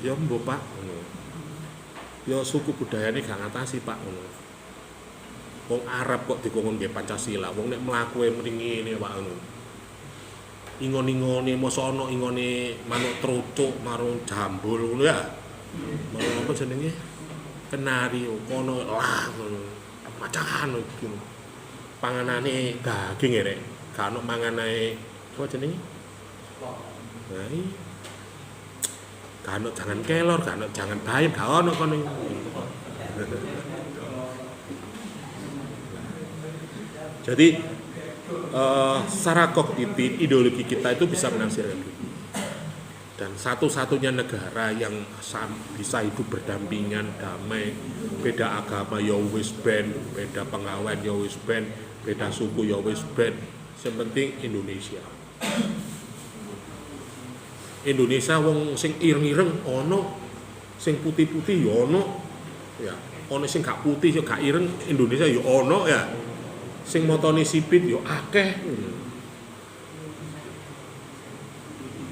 Ya mbok Pak, ya suku budayane gak ngatasi Pak. Wong Arab kok dikongkon nggih Pancasila, wong nek mlaku mring ngene Pak ngono. Ingon-ingone mosok ana ingone manuk trucuk marung jambul ngono ya. Marung apa jenenge? Kenari kono lah ngono. Macan ngono. Panganane daging rek, gak ono manganae apa jenenge? Nah, gak ono jangan kelor, gak ono jangan bayam, gak ono kono. Jadi secara kognitif ideologi kita itu bisa menafsirkan dunia. Dan satu-satunya negara yang bisa hidup berdampingan, damai, beda agama ya wis ben, beda pengawen ya wis ben, beda suku ya wis ben, sing penting Indonesia. Indonesia wong sing ireng-ireng ono, sing putih-putih ya ono, ya ono sing gak putih ya gak ireng Indonesia ya ono ya, sing motone sipit ya akeh.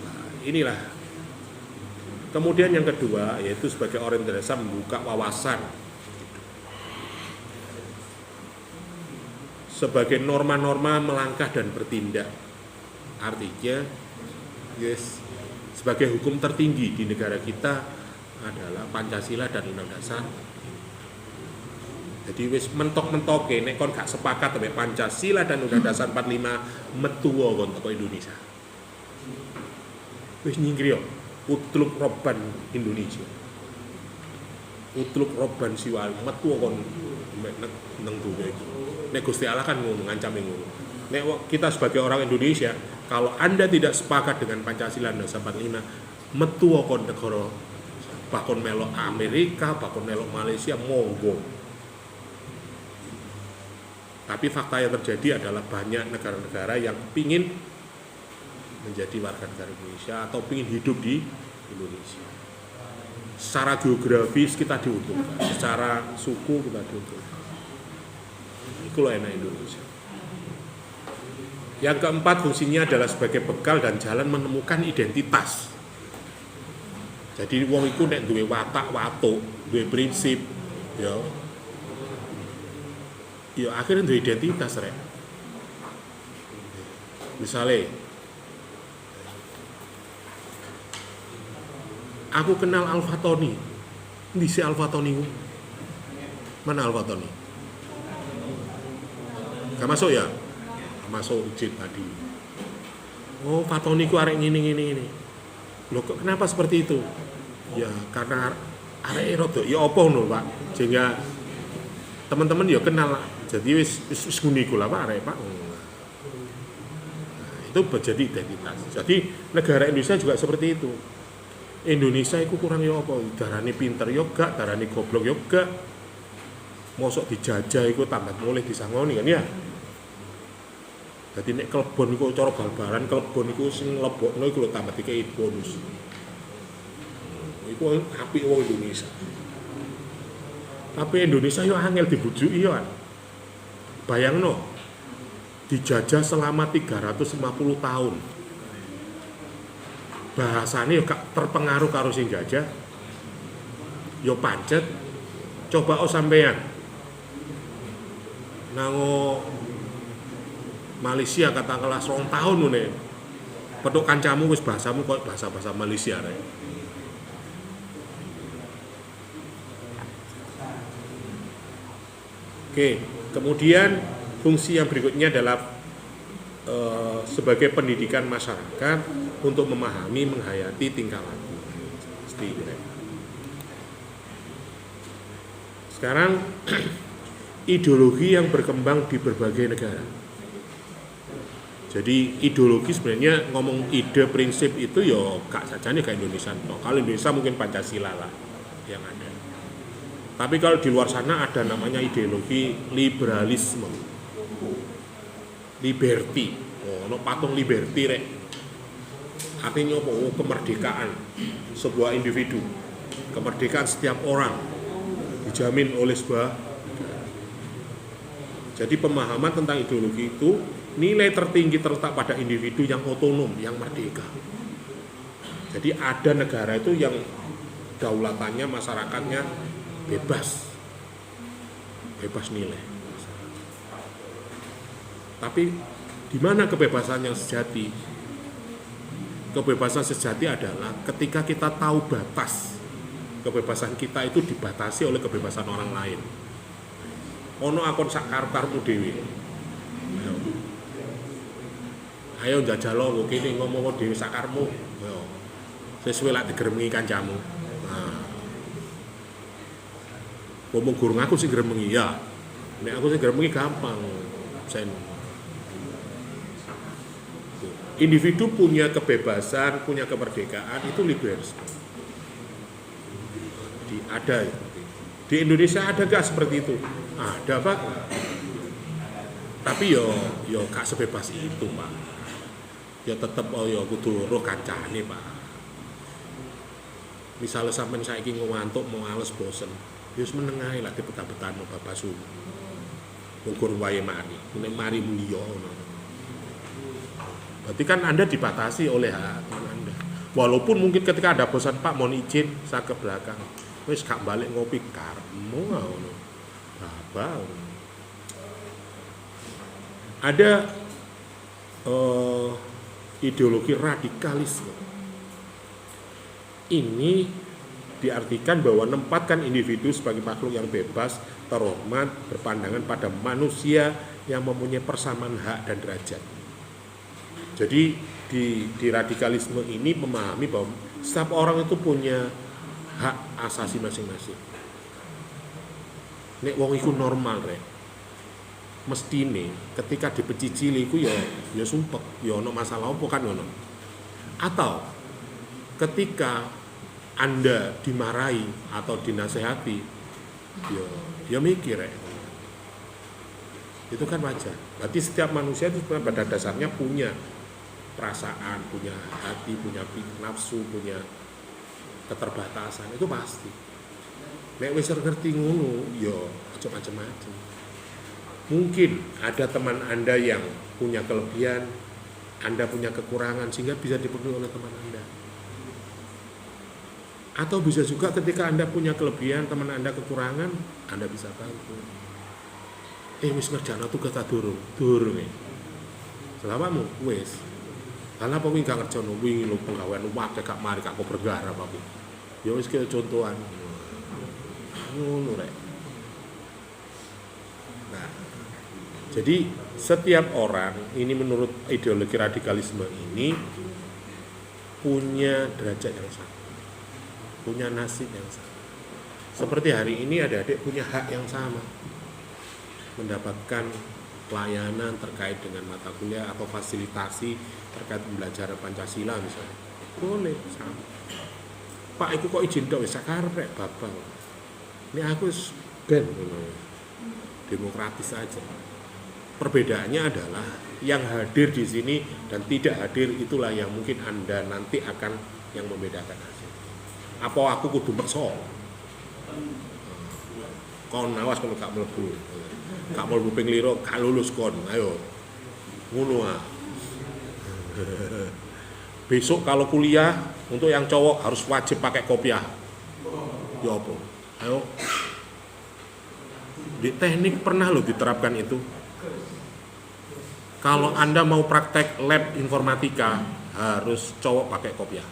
Nah, inilah. Kemudian yang kedua yaitu sebagai orientasi membuka wawasan sebagai norma-norma melangkah dan bertindak. Artinya yes, sebagai hukum tertinggi di negara kita adalah Pancasila dan Undang-Undang Dasar. Jadi wis mentok-mentoke nek kon gak sepakat ambek Pancasila dan Undang-Undang Dasar 45 metu kon teko Indonesia. Wis nyingkir yo utluk roban Indonesia. Utluk roban siwal metu kon nang dunya iki. Nek Gusti Allah kan ngono ngancam ngono. Nek kita sebagai orang Indonesia, kalau Anda tidak sepakat dengan Pancasila dan 45, metu kon negara bakon melok Amerika, bakon melok Malaysia, monggo. Tapi fakta yang terjadi adalah banyak negara-negara yang pingin menjadi warga negara Indonesia atau pingin hidup di Indonesia. Secara geografis kita diuntungkan, secara suku kita diuntungkan. Itu loh enak Indonesia. Yang keempat fungsinya adalah sebagai bekal dan jalan menemukan identitas. Jadi wong iku nek duwe watak watuk, duwe prinsip, ya akhirnya duwe identitas rek. Misalnya aku kenal Alfa Tony. Ndi si Alfa Tony ku? Mana Alfa Tony? Gak masuk ya? Masuk izin tadi. Oh, Fatoni ku arek ngene. Loh, kenapa seperti itu? Ya, karena arek rada ya apa ngono, Pak. Sehingga teman-teman ya kenal. Jadi wis ngene iku lah Pak arek, Pak. Nah, itu menjadi identitas. Jadi negara Indonesia juga seperti itu. Indonesia itu kurang ya apa? Darane pinter ya gak, darane goblok ya gak. Mosok dijajah iku tambah mulih disangoni kan ya. Jadi nek klebon iku cara bal-balan klebon iku sing nglebokno iku lho tambah dikei bonus. Iku apik wong Indonesia. Tapi Indonesia yo angel dibujuki yo kan. Bayangno dijajah selama 350 tahun. Bahasane yo gak terpengaruh karo sing jajah. Yo pancet coba sampean nango Malaysia katakanlah 2 tahun ngene. Petuk kancamu wis bahasamu koyo bahasa-bahasa Malaysia rek. Oke, kemudian fungsi yang berikutnya adalah sebagai pendidikan masyarakat untuk memahami, menghayati tingkah laku. Seperti itu. Sekarang ideologi yang berkembang di berbagai negara. Jadi ideologi sebenarnya ngomong ide prinsip itu ya gak saja nih kayak Indonesia. Kalau Indonesia mungkin Pancasila lah yang ada. Tapi kalau di luar sana ada namanya ideologi liberalisme, liberty. Oh, no patung liberty rek. Artinya apa? Oh, kemerdekaan sebuah individu, kemerdekaan setiap orang dijamin oleh sebuah. Jadi pemahaman tentang ideologi itu nilai tertinggi terletak pada individu yang otonom, yang merdeka. Jadi ada negara itu yang daulatannya, masyarakatnya bebas nilai. Tapi di mana kebebasan yang sejati? Kebebasan sejati adalah ketika kita tahu batas. Kebebasan kita itu dibatasi oleh kebebasan orang lain. Ono akon sak kartarmu dhewe. Ayo njajalo kok kene ngomong dhewe sakarmu. Yo. Sesuai lak digremengi kancamu. Nah. Ngomong gurung aku sing gremengi ya. Nek aku sing gremengi gampang. Sen. Individu punya kebebasan, punya kemerdekaan itu liberalisme. Jadi ada di Indonesia ada gak seperti itu? Ada Pak. Tapi yo gak sebebas itu, Pak. Ya tetep yo kudu roh kancane, Pak. Misalnya sampean saiki ngantuk mau males bosen, ya wis meneng ae lah dipetah-petahno Bapak Su. Ukur wae mari, nek mari mulia ngono. Berarti kan Anda dibatasi oleh hak teman Anda. Walaupun mungkin ketika ada bosan, Pak mohon izin saya ke belakang. Wis gak balik ngopi karmu ngono. Bapak. Ada ideologi radikalisme. Ini diartikan bahwa menempatkan individu sebagai makhluk yang bebas, terhormat, berpandangan pada manusia yang mempunyai persamaan hak dan derajat. Jadi di radikalisme ini memahami bahwa setiap orang itu punya hak asasi masing-masing. Nek wong iku normal rek. Mestine ketika dipecicili iku ya sumpek, ya ono masalah apa kan ngono. Atau ketika Anda dimarahi atau dinasehati, ya mikir rek. Itu kan wajar. Berarti setiap manusia itu pada dasarnya punya perasaan, punya hati, punya nafsu, punya keterbatasan, itu pasti. Nek wis ngerti ngono, ya aja macam-macam. Mungkin ada teman Anda yang punya kelebihan, Anda punya kekurangan sehingga bisa dipenuhi oleh teman Anda. Atau bisa juga ketika Anda punya kelebihan, teman Anda kekurangan, Anda bisa bantu. Wis ngerjana tugas ta durung e. Selamamu wis. Karena apa wingi gak ngerjono wingi lho penggawean wae gak mari gak bergarap aku. Ya wis kaya contohan. Ngono rek. Nah, jadi setiap orang ini menurut ideologi radikalisme ini punya derajat yang sama, punya nasib yang sama. Seperti hari ini adik-adik punya hak yang sama, mendapatkan pelayanan terkait dengan mata kuliah atau fasilitasi terkait pembelajaran Pancasila misalnya. Boleh sama. Pak, aku kok izin tok wis sakarep bapak. Ini aku ben demokratis saja. Perbedaannya adalah yang hadir di sini dan tidak hadir itulah yang mungkin Anda nanti akan yang membedakan hasil. Apa aku kudu meksa? Kon awas kalau gak mlebu. Gak mlebu ping liro gak lulus kon. Ayo. Ngono ah. Besok kalau kuliah untuk yang cowok harus wajib pakai kopiah. Ya apa? Ayo. Di teknik pernah loh diterapkan itu. Kalau Anda mau praktek lab informatika harus cowok pakai kopiah.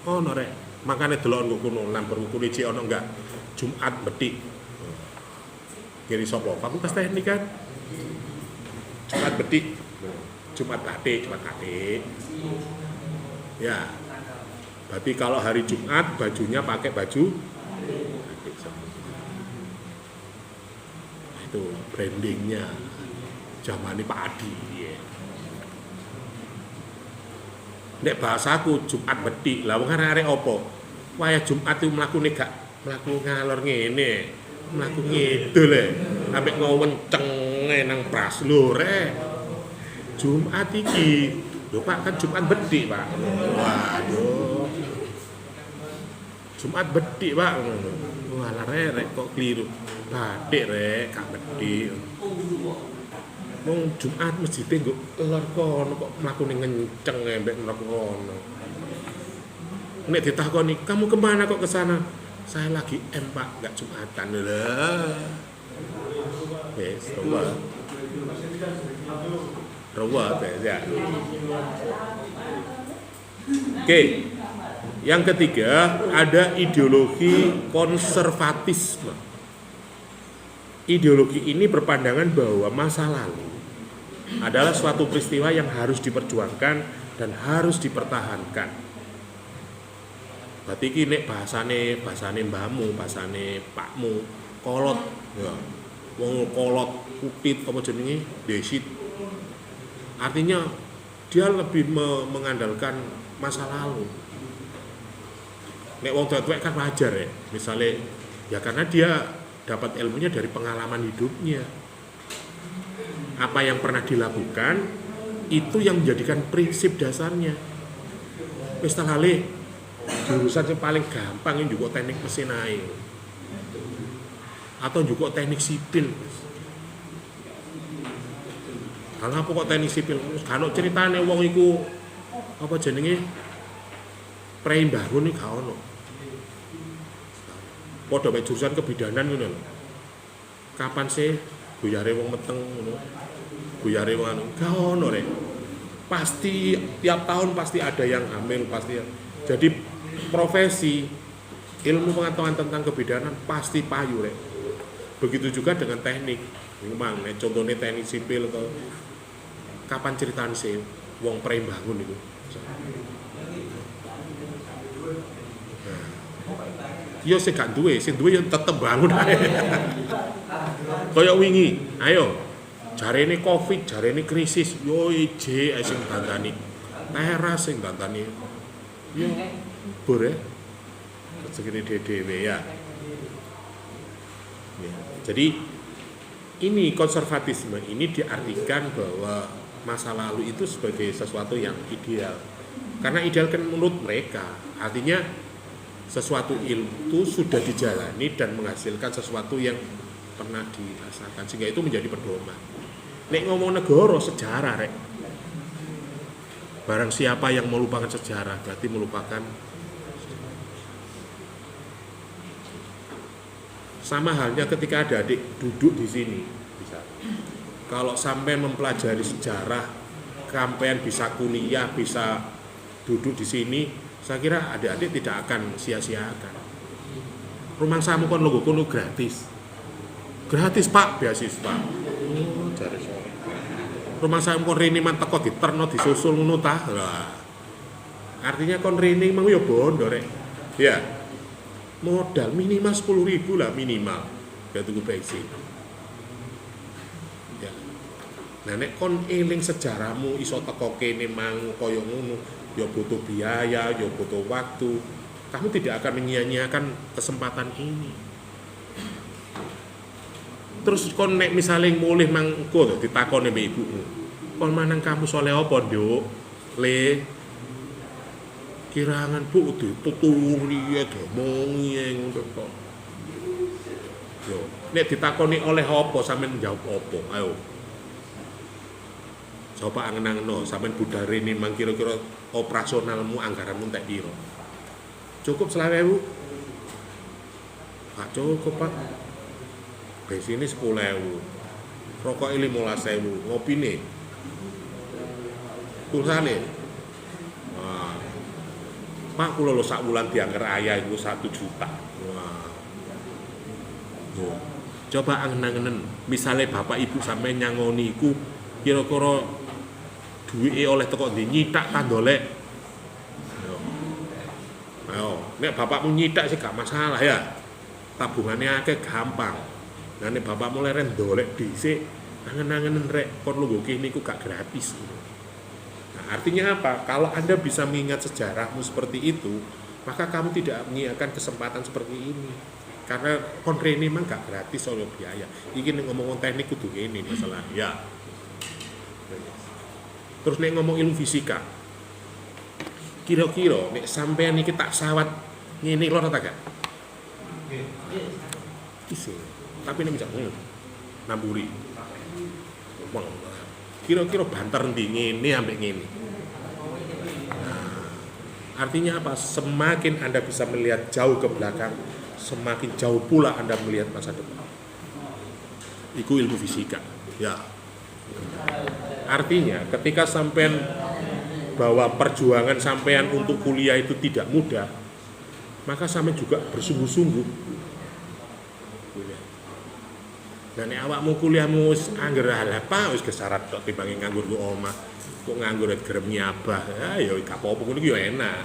Oh norek, makanya delok nggo kuno lamber kuno iki ono enggak Jumat betik. Kiri sapa? Fakultas Teknik kan. Jumat betik. Jumat batik. Ya. Berarti kalau hari Jumat bajunya pakai baju batik. Itu brandingnya zamane padi. Nek bahasaku Jumat betik, lah wong arek apa? Waya Jumat itu mlakune gak mlaku ngalor ngene, mlaku ngidul e. Ambek ngowenceng nang pras lho rek. Jumat iki, lho Pak kan Jumat betik, Pak. Waduh. Jumat betik, Pak. Wah, rek kok keliru. Batik rek, gak betik. Wong Jumat masjid nggo lor kono kok mlakune ngenceng mbek mlaku kono. Nek ditakoni, "Kamu kemana kok ke sana?" "Saya lagi Pak, enggak Jumatan." Lah. Wes, Rawa ya. Oke. Yang ketiga, ada ideologi konservatisme. Ideologi ini berpandangan bahwa masa lalu adalah suatu peristiwa yang harus diperjuangkan dan harus dipertahankan. Berarti iki nek bahasane mbahmu, bahasane pakmu, kolot ya. Wong kolot, kupit apa jenenge? Desit. Artinya dia lebih mengandalkan masa lalu. Nek wong tuwek kan wajar ya. Misalnya ya karena dia dapat ilmunya dari pengalaman hidupnya. apa yang pernah dilakukan itu yang menjadikan prinsip dasarnya. Wis hale jurusan yang paling gampang ini juga teknik mesin air atau juga teknik sipil. Kalau apa kok teknik sipil? Kalau ceritane wong iku apa jenenge preimbangun iki gak ono. Padha mek jurusan kebidanan ngono lho. Kapan sih guyare wong meteng ngono? Guyare wong anu, gak ono rek. Pasti tiap tahun pasti ada yang hamil pasti. Jadi profesi ilmu pengetahuan tentang kebidanan pasti payu rek. Begitu juga dengan teknik. Memang contohnya teknik sipil atau kapan ceritaan sih wong preimbangun itu. Nah, yo sing gak duwe, sing duwe yo tetep bangun ae. Kaya wingi, ayo. Jarene Covid, jarene krisis, yo ije sing dandani. Teras sing dandani. Yo bore. Segini dhewe ya. Jadi ini konservatisme ini diartikan bahwa masa lalu itu sebagai sesuatu yang ideal. Karena ideal kan menurut mereka, artinya sesuatu ilmu itu sudah dijalani dan menghasilkan sesuatu yang pernah dirasakan sehingga itu menjadi pedoman. Nek ngomong negara sejarah rek. Barang siapa yang melupakan sejarah berarti melupakan. Sama halnya ketika ada adik duduk di sini, kalau sampai mempelajari sejarah, sampean bisa kuliah, bisa duduk di sini, saya kira adik-adik tidak akan sia-siakan. Rumah samu kon logo kono gratis, gratis pak, beasiswa. Jare sore. Rumah samu kon rene man teko diterno disusul ngono tah. Artinya kon rene mang yo bondo rek. Ya. Modal minimal 10.000 lah minimal ya tuku bensin ya. Nah nek kon eling sejarahmu iso teko kene mang kaya ngono ya butuh biaya, ya butuh waktu. Kamu tidak akan menyia-nyiakan kesempatan ini. Terus kon nek misale mulih mang engko ditakoni mbek ibumu. Kon manang kamu soleh apa, Nduk? Le kirangan bu ditutur liya domongi ngono kok. Yo, nek ditakoni oleh apa sampean njawab apa? Ayo. Coba angen-angen sampean budare ini mang kira-kira operasionalmu anggaranmu entek piro? Cukup 20.000? Pak cukup, Pak. Bensinnya 10.000. Rokok 15.000, ngopine. Pulsane Pak kula lho sak wulan diangger ayah iku 1 juta. Wah. Tuh. Coba angen-angenen, misale bapak ibu sampe nyangoni iku kira-kira duwike oleh teko ndi nyitak ta ndolek. Ayo, nek bapakmu nyitak sih gak masalah ya. Tabungannya akeh gampang. Nah nek bapakmu leren ndolek dhisik, angen-angenen rek kon lungguh kene iku gak gratis. Artinya apa? Kalau Anda bisa mengingat sejarahmu seperti itu, maka kamu tidak mengingatkan kesempatan seperti ini. Karena kontre ini memang gak gratis oleh biaya. Ini ngomong teknik kudu ini masalah. Ya. Terus nek ngomong ilmu fisika. Kira-kira nek sampean iki tak sawat ngene lho ta gak? Iso. Tapi nek bisa namburi. Kira-kira banter ndi ngene ambek ngene. Artinya apa? Semakin Anda bisa melihat jauh ke belakang, semakin jauh pula Anda melihat masa depan. Itu ilmu fisika. Ya. Artinya ketika sampean bahwa perjuangan sampean untuk kuliah itu tidak mudah, maka sampean juga bersungguh-sungguh. Dan awakmu kuliahmu wis angger apa wis kesarat tok timbange nganggur ku omah. Kok nganggur gerem nyabah, ya gak apa-apa ngono iki ya enak.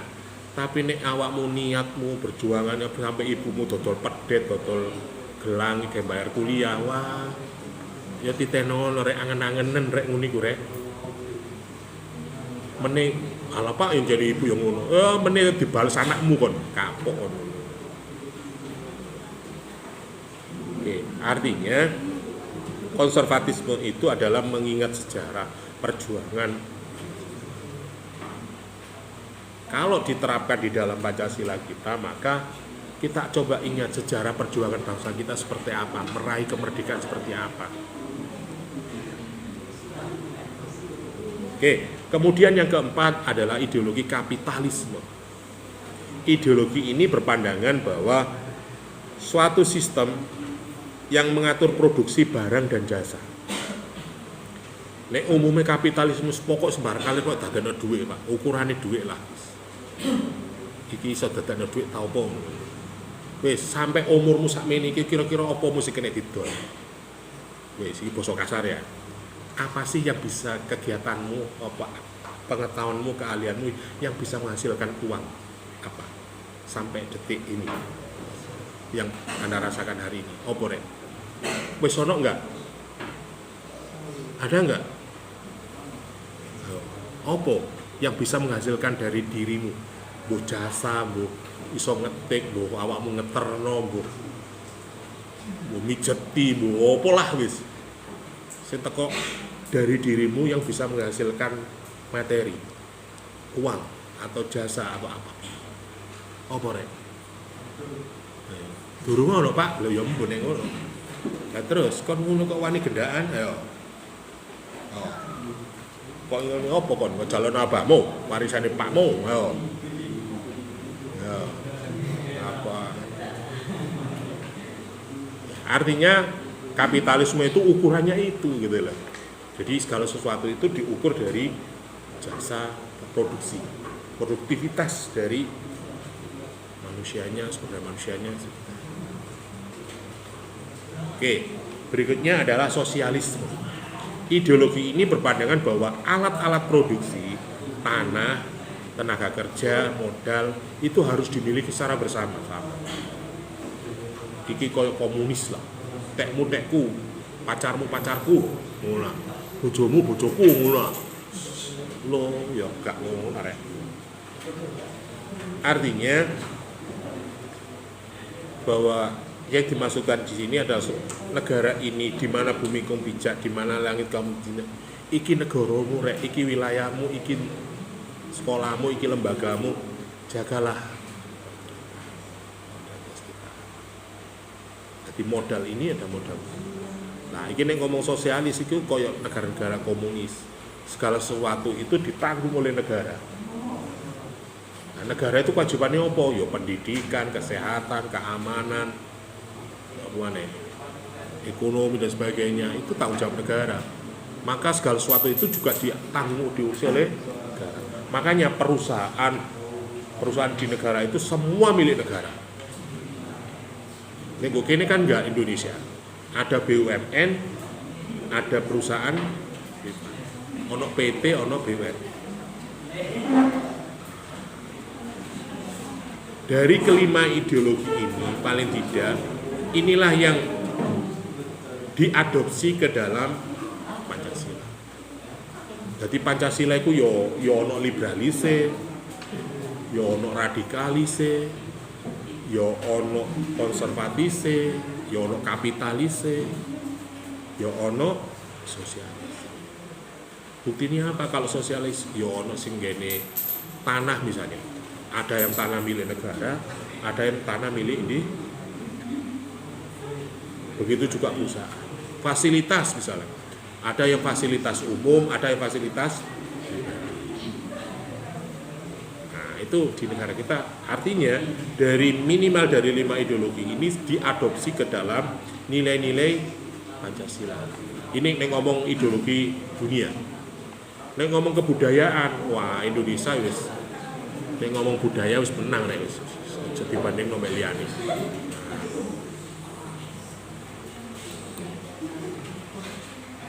Tapi nek awakmu niatmu perjuangannya sampai ibumu dodol pedet, dodol gelang iki bayar kuliah, wah. Ya titenono rek angen-angenen rek ngono iku rek. Meneh ala Pak yang jadi ibu yang ngono. Meneh dibales anakmu kon, kapok ngono. Oke, artinya konservatisme itu adalah mengingat sejarah perjuangan. Kalau diterapkan di dalam Pancasila kita, maka kita coba ingat sejarah perjuangan bangsa kita seperti apa, meraih kemerdekaan seperti apa. Oke, kemudian yang keempat adalah ideologi kapitalisme. Ideologi ini berpandangan bahwa suatu sistem yang mengatur produksi barang dan jasa. Nek umumnya kapitalisme pokok sembarang kali kok dadekno dhuwit, Pak. Ukurane dhuwit lah. Iki iso dadekno dhuwit ta opo? Wis sampai umurmu sakmene iki kira-kira apa mesti kena didol. Wis iki basa kasar ya. Apa sih yang bisa kegiatanmu, apa pengetahuanmu, keahlianmu yang bisa menghasilkan uang? Apa? Sampai detik ini yang Anda rasakan hari ini. Opo rek? Wis ono enggak? Ada enggak? Opo yang bisa menghasilkan dari dirimu? Mbok jasa, mbok iso ngetik, mbok awakmu ngeterno, mbok mijeti, mbok opo lah wis. Sing teko dari dirimu yang bisa menghasilkan materi, uang atau jasa atau apa. Apa rek? Durung ono Pak, lho ya mbok nek ngono. Lah terus kon ngono kok wani gendaan, ayo. Oh. Kok ngene apa kon calon abahmu, warisane pakmu, ayo. Ya. Apa? Artinya kapitalisme itu ukurannya itu gitu loh. Jadi segala sesuatu itu diukur dari jasa produksi, produktivitas dari manusianya, sumber manusianya. Oke, berikutnya adalah sosialisme. Ideologi ini berpandangan bahwa alat-alat produksi, tanah, tenaga kerja, modal itu harus dimiliki secara bersama-sama. Iki koyo komunis lah. Tekmu tekku, pacarmu pacarku, ngono. Bojomu bojoku, ngono. Lo ya gak ngono arek. Artinya bahwa yang dimasukkan di sini adalah negara ini di mana bumi kamu bijak, di mana langit kamu jinak. Iki negaramu rek, iki wilayahmu, iki sekolahmu, iki lembagamu. Jagalah. Jadi modal ini ada modal. Nah, ini ngomong sosialis itu koyok negara-negara komunis. Segala sesuatu itu ditanggung oleh negara. Nah, negara itu kewajibannya apa? Ya pendidikan, kesehatan, keamanan, ekonomi dan sebagainya. Itu tanggung jawab negara. Maka segala sesuatu itu juga ditanggung diurus oleh negara. Makanya perusahaan di negara itu semua milik negara. Ini kan enggak Indonesia. Ada BUMN, ada perusahaan, ono PT, ono BUMN. Dari kelima ideologi ini, paling tidak, inilah yang diadopsi ke dalam Pancasila. Jadi Pancasila itu yo ono liberalise, yo ono radikalise, yo ono konservatise, yo ono kapitalise, yo ono sosialis. Buktinya apa kalau sosialis? Yo ono sing gene tanah misalnya. Ada yang tanah milik negara, ada yang tanah milik ini. Begitu juga perusahaan. Fasilitas misalnya. Ada yang fasilitas umum, ada yang fasilitas. Nah, itu di negara kita. Artinya dari minimal dari 5 ideologi ini diadopsi ke dalam nilai-nilai Pancasila. Ini ngomong ideologi dunia. Nek ngomong kebudayaan, wah Indonesia wis. Nek ngomong budaya wis menang nek wis. Dibanding nomor liyane.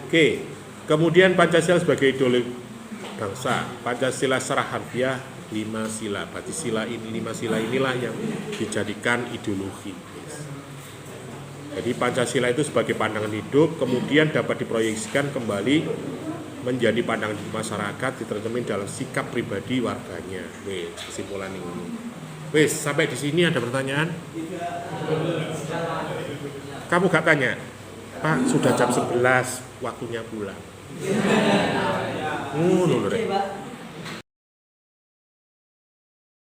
Oke, kemudian Pancasila sebagai ideologi bangsa. Pancasila secara harfiah 5 sila. Berarti 5 sila inilah yang dijadikan ideologi. Jadi Pancasila itu sebagai pandangan hidup, kemudian dapat diproyeksikan kembali menjadi pandangan hidup masyarakat, diterjemahin dalam sikap pribadi warganya. Wes, kesimpulan ini. Wes, sampai di sini ada pertanyaan? Kamu gak tanya? Pak sudah jam 11 waktunya pulang. Ngono lho Rek.